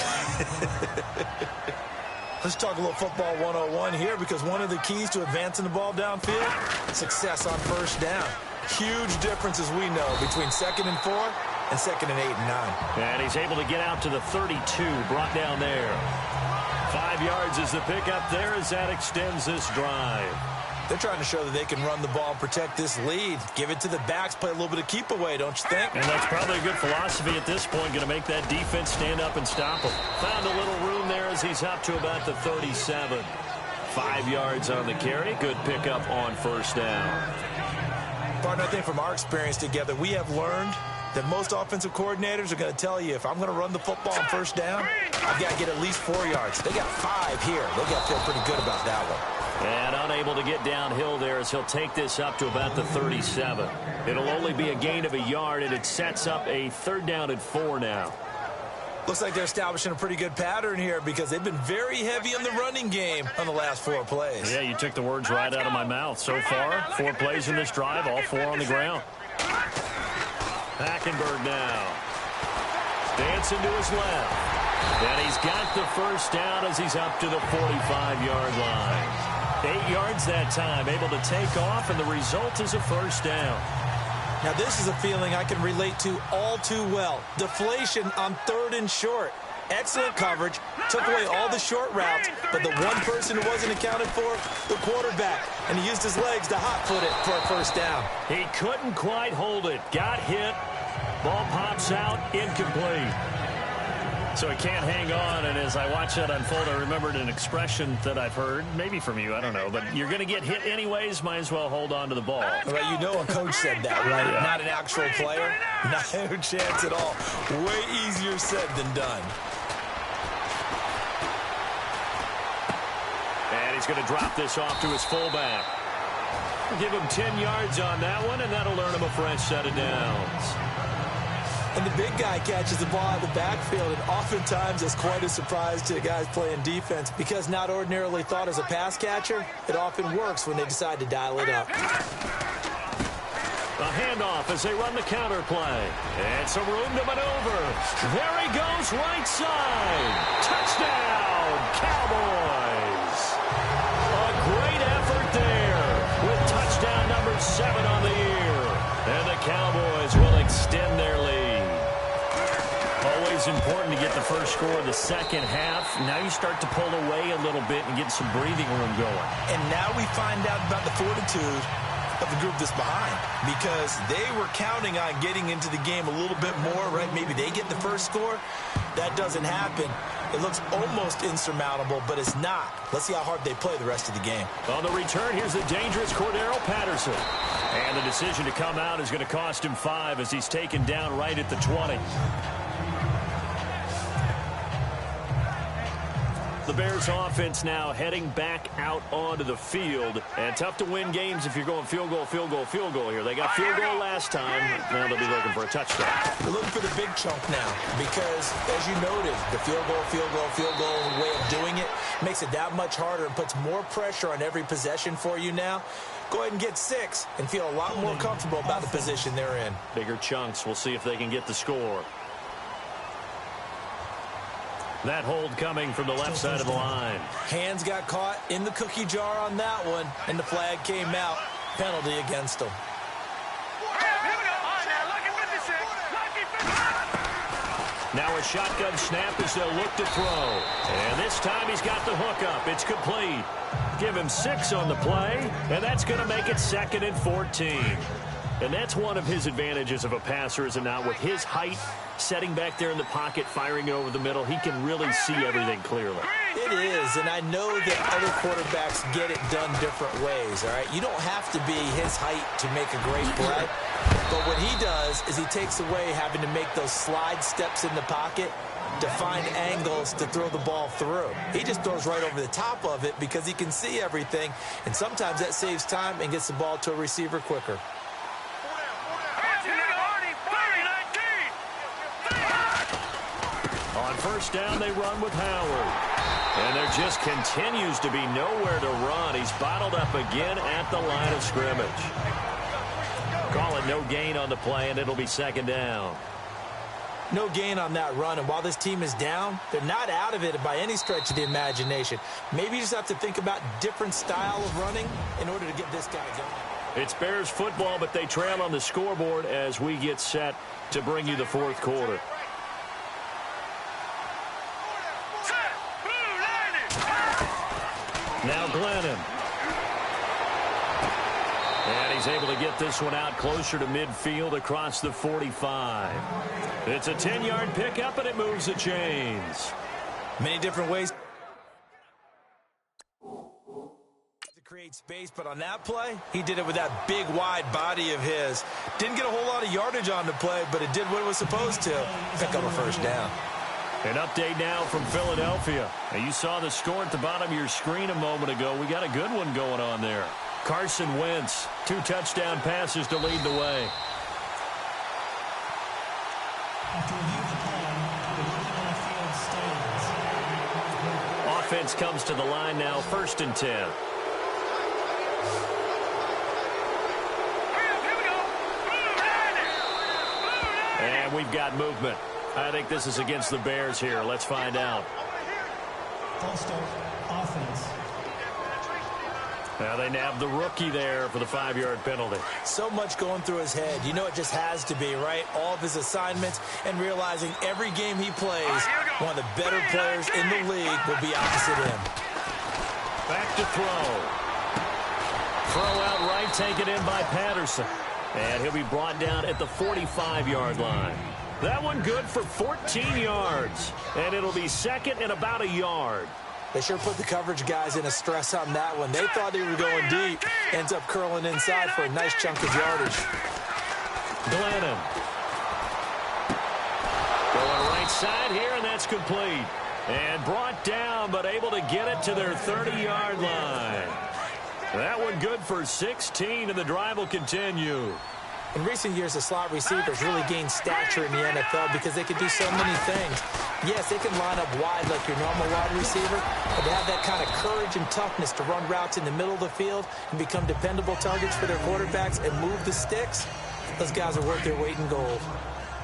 Let's talk a little football 101 here, because one of the keys to advancing the ball downfield, success on first down. Huge difference, as we know, between 2nd and 4 and 2nd and 8 and 9. And he's able to get out to the 32, brought down there. 5 yards is the pickup there as that extends this drive. They're trying to show that they can run the ball and protect this lead. Give it to the backs, play a little bit of keep away, don't you think? And that's probably a good philosophy at this point, going to make that defense stand up and stop him. Found a little room there as he's up to about the 37. 5 yards on the carry. Good pickup on first down. Partner, I think from our experience together, we have learned that most offensive coordinators are going to tell you, if I'm going to run the football on first down, I've got to get at least 4 yards. They got 5 here. They got to feel pretty good about that one. And unable to get downhill there as he'll take this up to about the 37. It'll only be a gain of a yard, and it sets up a 3rd down and 4 now. Looks like they're establishing a pretty good pattern here, because they've been very heavy in the running game on the last 4 plays. Yeah, you took the words right out of my mouth. So far, 4 plays in this drive, all 4 on the ground. Hackenberg now. Dancing to his left. And he's got the first down as he's up to the 45-yard line. 8 yards that time, able to take off, and the result is a first down. Now, this is a feeling I can relate to all too well. Deflation on 3rd and short. Excellent coverage, took away all the short routes, but the one person who wasn't accounted for, the quarterback, and he used his legs to hot-foot it for a first down. He couldn't quite hold it. Got hit. Ball pops out, incomplete. So he can't hang on, and as I watch that unfold, I remembered an expression that I've heard, maybe from you, I don't know, but you're going to get hit anyways, might as well hold on to the ball. Well, you know a coach said that, right? Yeah. Not an actual player. No chance at all. Way easier said than done. And he's going to drop this off to his fullback. Give him 10 yards on that one, and that'll earn him a fresh set of downs. And the big guy catches the ball out of the backfield, and oftentimes it's quite a surprise to the guys playing defense, because not ordinarily thought as a pass catcher, it often works when they decide to dial it up. A handoff as they run the counter play. And some room to maneuver. There he goes, right side. Touchdown, Cowboys. A great effort there with touchdown number 7 on the year. And the Cowboys will extend their lead. Always important to get the first score of the second half. Now you start to pull away a little bit and get some breathing room going. And now we find out about the fortitude of the group that's behind, because they were counting on getting into the game a little bit more, right? Maybe they get the first score. That doesn't happen. It looks almost insurmountable, but it's not. Let's see how hard they play the rest of the game. On the return, here's the dangerous Cordero Patterson. And the decision to come out is going to cost him 5 as he's taken down right at the 20. The Bears offense now heading back out onto the field. And tough to win games if you're going field goal, field goal, field goal here. They got field goal last time. Now they'll be looking for a touchdown. They're looking for the big chunk now, because, as you noted, the field goal way of doing it makes it that much harder and puts more pressure on every possession for you now. Go ahead and get 6 and feel a lot more comfortable about the position they're in. Bigger chunks. We'll see if they can get the score. That hold coming from the left side of the line. Hands got caught in the cookie jar on that one, and the flag came out. Penalty against them. Now a shotgun snap as they'll look to throw. And this time he's got the hook up. It's complete. Give him 6 on the play, and that's going to make it 2nd and 14. And that's one of his advantages of a passer, is it not? With his height, setting back there in the pocket, firing it over the middle, he can really see everything clearly. It is, and I know that other quarterbacks get it done different ways, all right? You don't have to be his height to make a great play, but what he does is he takes away having to make those slide steps in the pocket to find angles to throw the ball through. He just throws right over the top of it because he can see everything, and sometimes that saves time and gets the ball to a receiver quicker. On first down, they run with Howard. And there just continues to be nowhere to run. He's bottled up again at the line of scrimmage. Call it no gain on the play, and it'll be second down. No gain on that run, and while this team is down, they're not out of it by any stretch of the imagination. Maybe you just have to think about different style of running in order to get this guy going. It's Bears football, but they trail on the scoreboard as we get set to bring you the fourth quarter. Now Glennon. And he's able to get this one out closer to midfield across the 45. It's a 10-yard pickup, and it moves the chains. Many different ways to create space, but on that play, he did it with that big, wide body of his. Didn't get a whole lot of yardage on the play, but it did what it was supposed to. Pick up a first down. An update now from Philadelphia. Now, you saw the score at the bottom of your screen a moment ago. We got a good one going on there. Carson Wentz, 2 touchdown passes to lead the way. After review of the play, the ruling on the field stands. Offense comes to the line now, 1st and 10. And we've got movement. I think this is against the Bears here. Let's find out. False start, offense. Now they nab the rookie there for the 5-yard penalty. So much going through his head. You know it just has to be, right? All of his assignments and realizing every game he plays, one of the better players in the league will be opposite him. Back to throw. Throw out right, taken in by Patterson. And he'll be brought down at the 45-yard line. That one good for 14 yards. And it'll be second and about a yard. They sure put the coverage guys in a stress on that one. They thought they were going deep. Ends up curling inside for a nice chunk of yardage. Glennon. Going right side here, and that's complete. And brought down, but able to get it to their 30-yard line. That one good for 16, and the drive will continue. In recent years, the slot receivers really gained stature in the NFL because they can do so many things. Yes, they can line up wide like your normal wide receiver, but they have that kind of courage and toughness to run routes in the middle of the field and become dependable targets for their quarterbacks and move the sticks. Those guys are worth their weight in gold.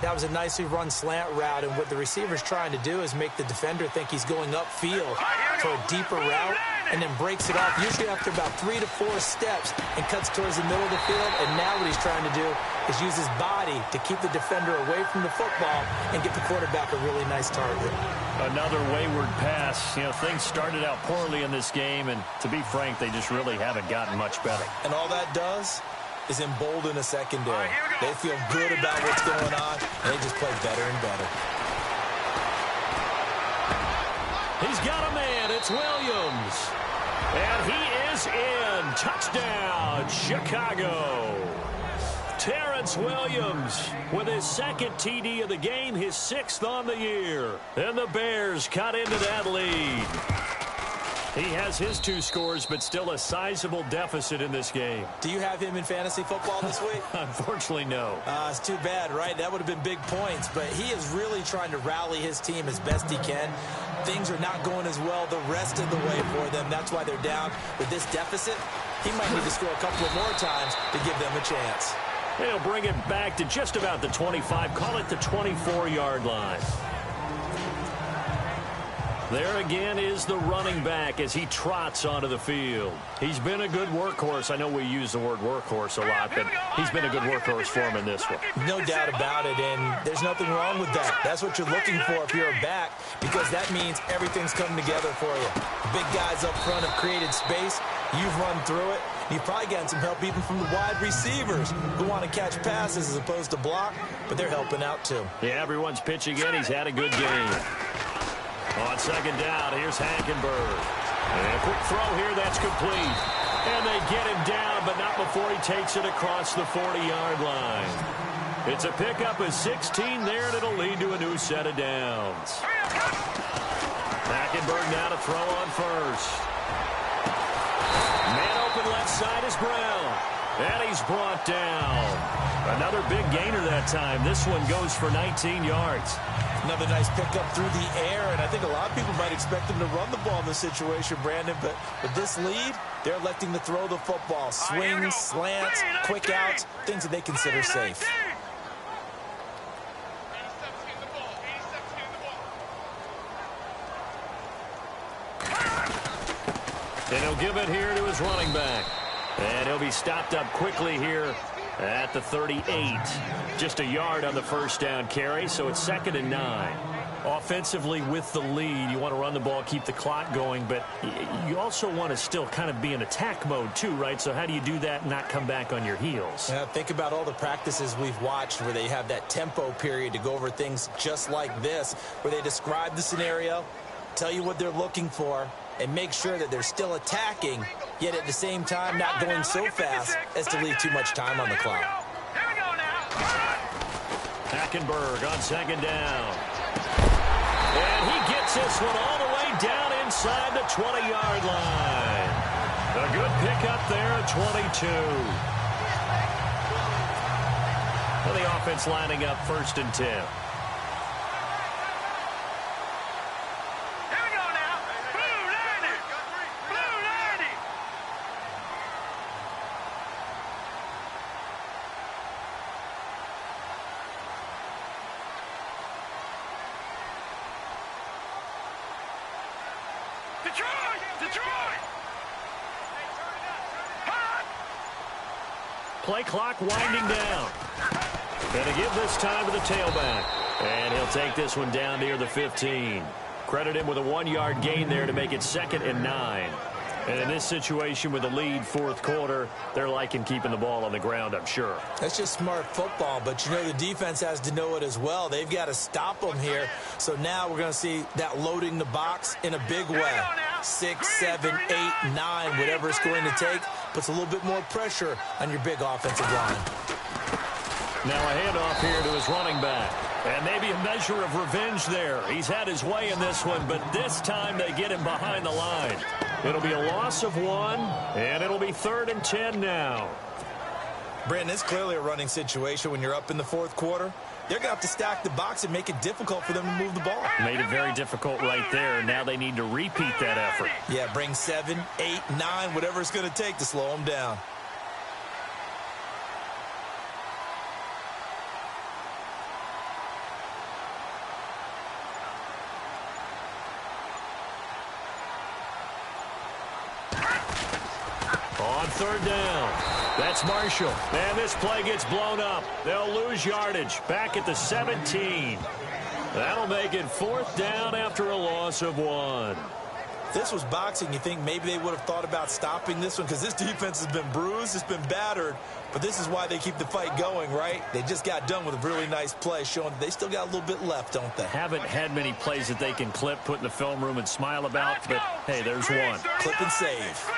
That was a nicely run slant route, and what the receiver's trying to do is make the defender think he's going upfield for a deeper route, and then breaks it off, usually after about 3 to 4 steps, and cuts towards the middle of the field. And now what he's trying to do is use his body to keep the defender away from the football and get the quarterback a really nice target. Another wayward pass. You know, things started out poorly in this game, and to be frank, they just really haven't gotten much better. And all that does is embolden a secondary. They feel good about what's going on, and they just play better and better. He's got a man. It's Williams. And he is in. Touchdown, Chicago. Terrence Williams with his 2nd TD of the game, his 6th on the year. And the Bears cut into that lead. He has his 2 scores, but still a sizable deficit in this game. Do you have him in fantasy football this week? Unfortunately, no. It's too bad, right? That would have been big points, but he is really trying to rally his team as best he can. Things are not going as well the rest of the way for them. That's why they're down with this deficit. He might need to score a couple of more times to give them a chance. He'll bring it back to just about the 25, call it the 24-yard line. There again is the running back as he trots onto the field. He's been a good workhorse. I know we use the word workhorse a lot, but he's been a good workhorse for him in this one. No doubt about it, and there's nothing wrong with that. That's what you're looking for if you're a back, because that means everything's coming together for you. Big guys up front have created space. You've run through it, You've probably gotten some help even from the wide receivers who want to catch passes as opposed to block, but they're helping out too. Yeah, everyone's pitching in. He's had a good game. On second down, here's Hackenberg. And a quick throw here, that's complete. And they get him down, but not before he takes it across the 40-yard line. It's a pickup of 16 there, and it'll lead to a new set of downs. Hackenberg now to throw on first. Man open left side is Brown. And he's brought down. Another big gainer that time. This one goes for 19 yards. Another nice pickup through the air, and I think a lot of people might expect him to run the ball in this situation, Brandon, but with this lead, they're electing to throw the football. Swings, slants, quick outs, things that they consider safe. And he'll give it here to his running back. And he'll be stopped up quickly here at the 38. Just a yard on the first down carry, so it's 2nd and 9. Offensively with the lead, you want to run the ball, keep the clock going, but you also want to still kind of be in attack mode too, right? So how do you do that and not come back on your heels? Yeah, think about all the practices we've watched where they have that tempo period to go over things just like this, where they describe the scenario, tell you what they're looking for, and make sure that they're still attacking, yet at the same time not going so fast as to leave too much time on the clock. Hackenberg on second down. And he gets this one all the way down inside the 20-yard line. A good pickup there at 22. Well, the offense lining up 1st and 10. Play clock winding down. Gonna give this time to the tailback. And he'll take this one down near the 15. Credit him with a 1-yard gain there to make it 2nd and 9. And in this situation with the lead 4th quarter, they're liking keeping the ball on the ground, I'm sure. That's just smart football, but you know the defense has to know it as well. They've got to stop them here. So now we're going to see that loading the box in a big way. 6, 7, 8, 9, whatever it's going to take, puts a little bit more pressure on your big offensive line. Now a handoff here to his running back. And maybe a measure of revenge there. He's had his way in this one, but this time they get him behind the line. It'll be a loss of 1, and it'll be 3rd and 10 now. Brandon, it's clearly a running situation when you're up in the 4th quarter. They're going to have to stack the box and make it difficult for them to move the ball. Made it very difficult right there. Now they need to repeat that effort. Yeah, bring 7, 8, 9, whatever it's going to take to slow them down. On 3rd down, that's Marshall. And this play gets blown up. They'll lose yardage back at the 17. That'll make it 4th down after a loss of 1. If this was boxing, you think maybe they would have thought about stopping this one because this defense has been bruised, it's been battered, but this is why they keep the fight going, right? They just got done with a really nice play showing that they still got a little bit left, don't they? Haven't had many plays that they can clip, put in the film room and smile about, but hey, there's one. Clip and save.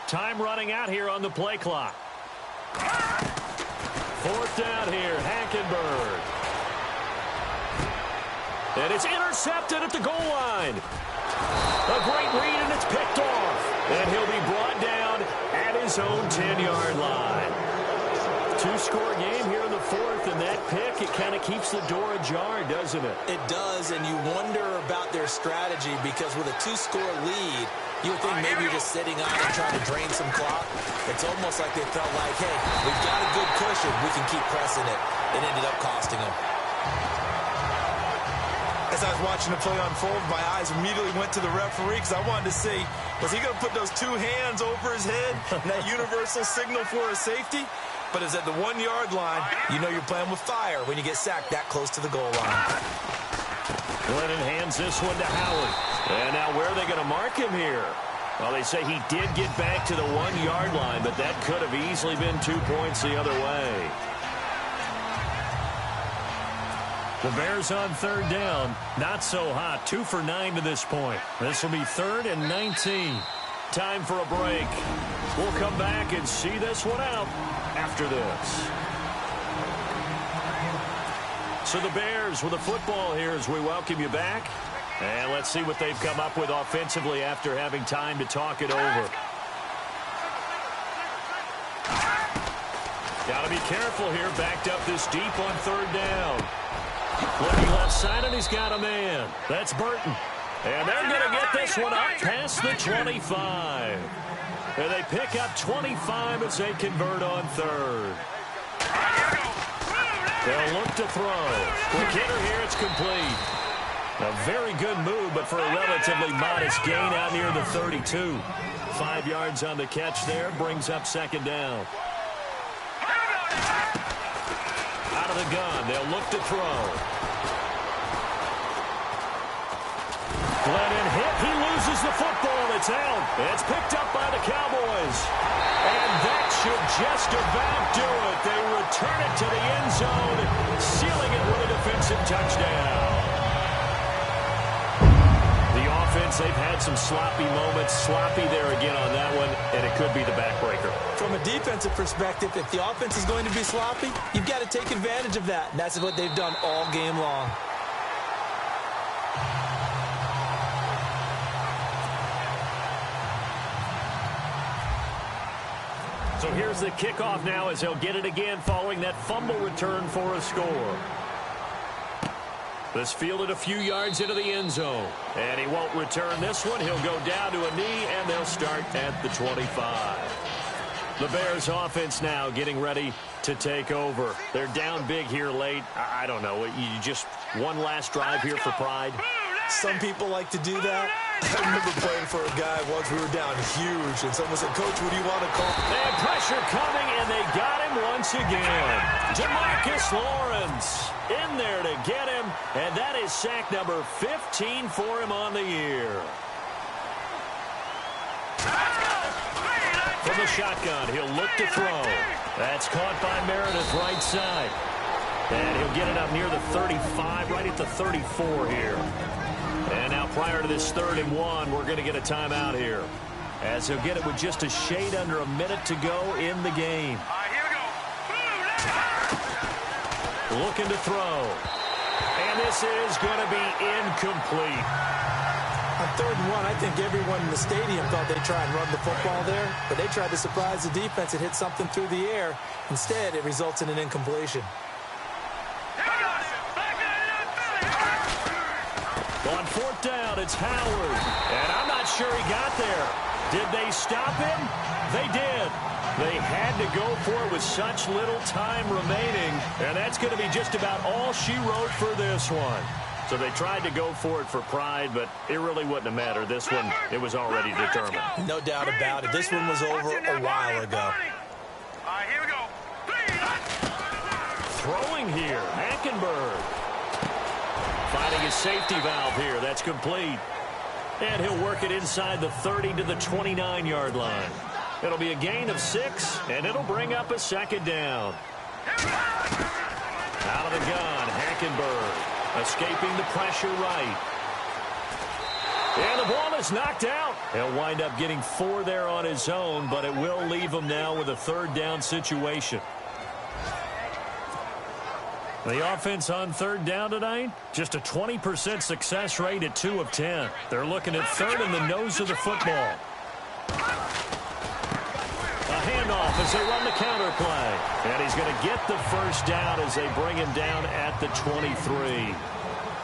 Time running out here on the play clock. 4th down here, Hackenberg. And it's intercepted at the goal line. A great read, and it's picked off. And he'll be brought down at his own 10-yard line. 2-score game here in the 4th, and that pick, it kind of keeps the door ajar, doesn't it? It does, and you wonder about their strategy because with a 2-score lead, you would think maybe you're just sitting on and trying to drain some clock. It's almost like they felt like, hey, we've got a good cushion. We can keep pressing it. It ended up costing them. As I was watching the play unfold, my eyes immediately went to the referee because I wanted to see, was he going to put those 2 hands over his head, that universal signal for a safety? but it's at the 1-yard line. You know you're playing with fire when you get sacked that close to the goal line. Glennon hands this one to Howard. And now where are they going to mark him here? Well, they say he did get back to the 1-yard line, but that could have easily been 2 points the other way. The Bears on third down. Not so hot. 2 for 9 to this point. This will be 3rd and 19. Time for a break. We'll come back and see this one out after this. So the Bears with the football here as we welcome you back. And let's see what they've come up with offensively after having time to talk it over. Got to be careful here. Backed up this deep on third down. Looking left side, and he's got a man. That's Burton. And they're going to get this one up past the 25. And they pick up 25 as they convert on third. They'll look to throw. Quick hitter here, it's complete. A very good move, but for a relatively modest gain out near the 32. 5 yards on the catch there, brings up second down. Out of the gun, they'll look to throw. Glennon hit, he loses the football, it's out. It's picked up by the Cowboys. And that should just about do it. They return it to the end zone, sealing it with a defensive touchdown. The offense, they've had some sloppy moments. Sloppy there again on that one, and it could be the backbreaker. From a defensive perspective, if the offense is going to be sloppy, you've got to take advantage of that. And that's what they've done all game long. So here's the kickoff now as he'll get it again following that fumble return for a score. This fielded a few yards into the end zone. And he won't return this one. He'll go down to a knee, and they'll start at the 25. The Bears offense now getting ready to take over. They're down big here late. I don't know. You just one last drive here for pride. Some people like to do that. I remember playing for a guy once we were down huge, and someone said, "Coach, what do you want to call?" They have pressure coming, and they got him once again. Demarcus Lawrence in there to get him, and that is sack number 15 for him on the year. From the shotgun, he'll look to throw. That's caught by Meredith right side. And he'll get it up near the 35, right at the 34 here. And now prior to this 3rd and 1, we're going to get a timeout here. As he'll get it with just a shade under a minute to go in the game. Here we go. Looking to throw. And this is going to be incomplete. On 3rd and 1, I think everyone in the stadium thought they'd try and run the football there, but they tried to surprise the defense and hit something through the air. Instead, it results in an incompletion. On 4th down, it's Howard. And I'm not sure he got there. Did they stop him? They did. They had to go for it with such little time remaining. And that's going to be just about all she wrote for this one. So they tried to go for it for pride, but it really wouldn't have mattered. This one, it was already determined. No doubt about it. This one was over a while ago. Here we go. Throwing here, Hackenberg. Finding his safety valve here. That's complete. And he'll work it inside the 30 to the 29-yard line. It'll be a gain of 6, and it'll bring up a second down. Out of the gun, Hackenberg. Escaping the pressure right. And the ball is knocked out. He'll wind up getting 4 there on his own, but it will leave him now with a 3rd down situation. The offense on 3rd down tonight, just a 20% success rate at 2 of 10. They're looking at 3rd in the nose of the football. A handoff as they run the counter play. And he's going to get the 1st down as they bring him down at the 23.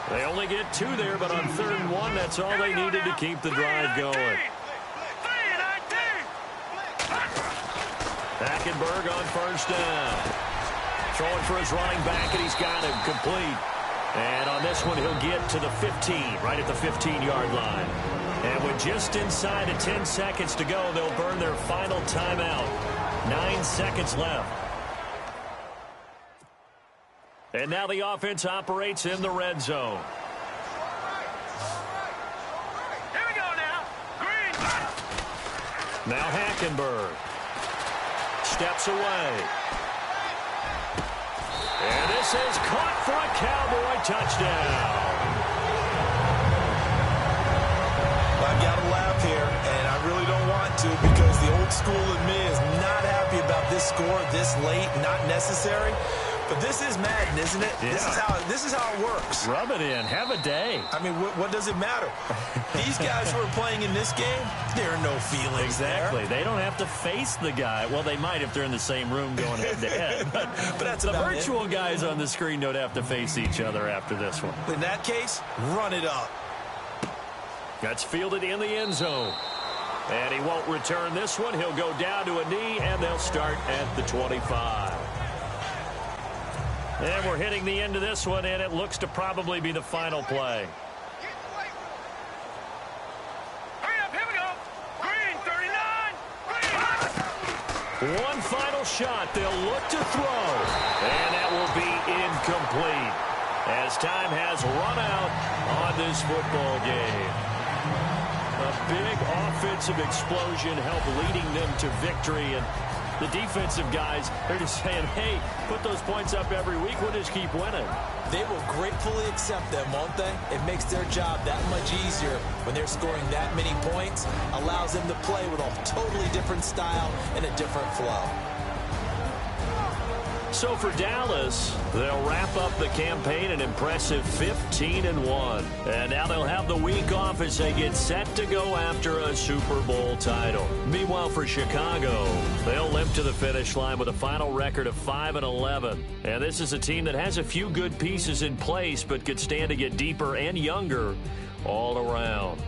They only get 2 there, but on 3rd and 1, that's all they needed to keep the drive going. Hackenberg on 1st down. Throwing for his running back, and he's got him complete. And on this one, he'll get to the 15, right at the 15-yard line. And with just inside of 10 seconds to go, they'll burn their final timeout. 9 seconds left. And now the offense operates in the red zone. Here we go now. Green. Now Hackenberg steps away. And this is caught for a Cowboy touchdown. I've got to laugh here, and I really don't want to because the old school in me is not happy about this score this late, not necessary. But this is Madden, isn't it? Yeah. This is how it works. Rub it in. Have a day. I mean, what does it matter? These guys who are playing in this game, there are no feelings Exactly. there. They don't have to face the guy. Well, they might if they're in the same room going head-to-head. But that's the about virtual guys on the screen don't have to face each other after this one. In that case, run it up. That's fielded in the end zone. And he won't return this one. He'll go down to a knee, and they'll start at the 25. And we're hitting the end of this one, and it looks to probably be the final play. Hurry up, here we go. Green, 39. Green. One final shot. They'll look to throw. And that will be incomplete as time has run out on this football game. A big offensive explosion helped leading them to victory. And the defensive guys, they're just saying, hey, put those points up every week. We'll just keep winning. They will gratefully accept them, won't they? It makes their job that much easier when they're scoring that many points. Allows them to play with a totally different style and a different flow. So for Dallas, they'll wrap up the campaign an impressive 15-1. And now they'll have the week off as they get set to go after a Super Bowl title. Meanwhile, for Chicago, they'll limp to the finish line with a final record of 5-11. And this is a team that has a few good pieces in place, but could stand to get deeper and younger all around.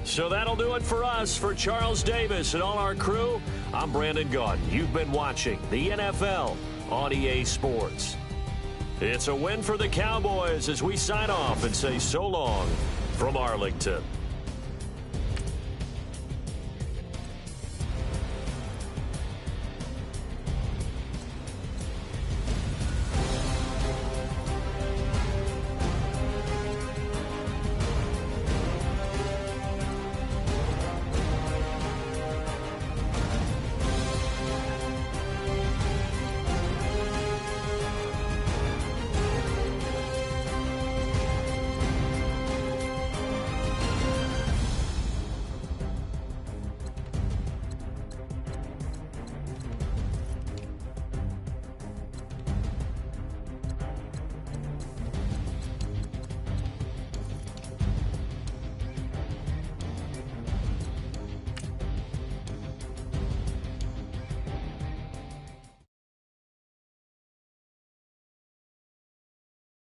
So that'll do it for us. For Charles Davis and all our crew, I'm Brandon Gaudin. You've been watching the NFL on EA Sports. It's a win for the Cowboys as we sign off and say so long from Arlington.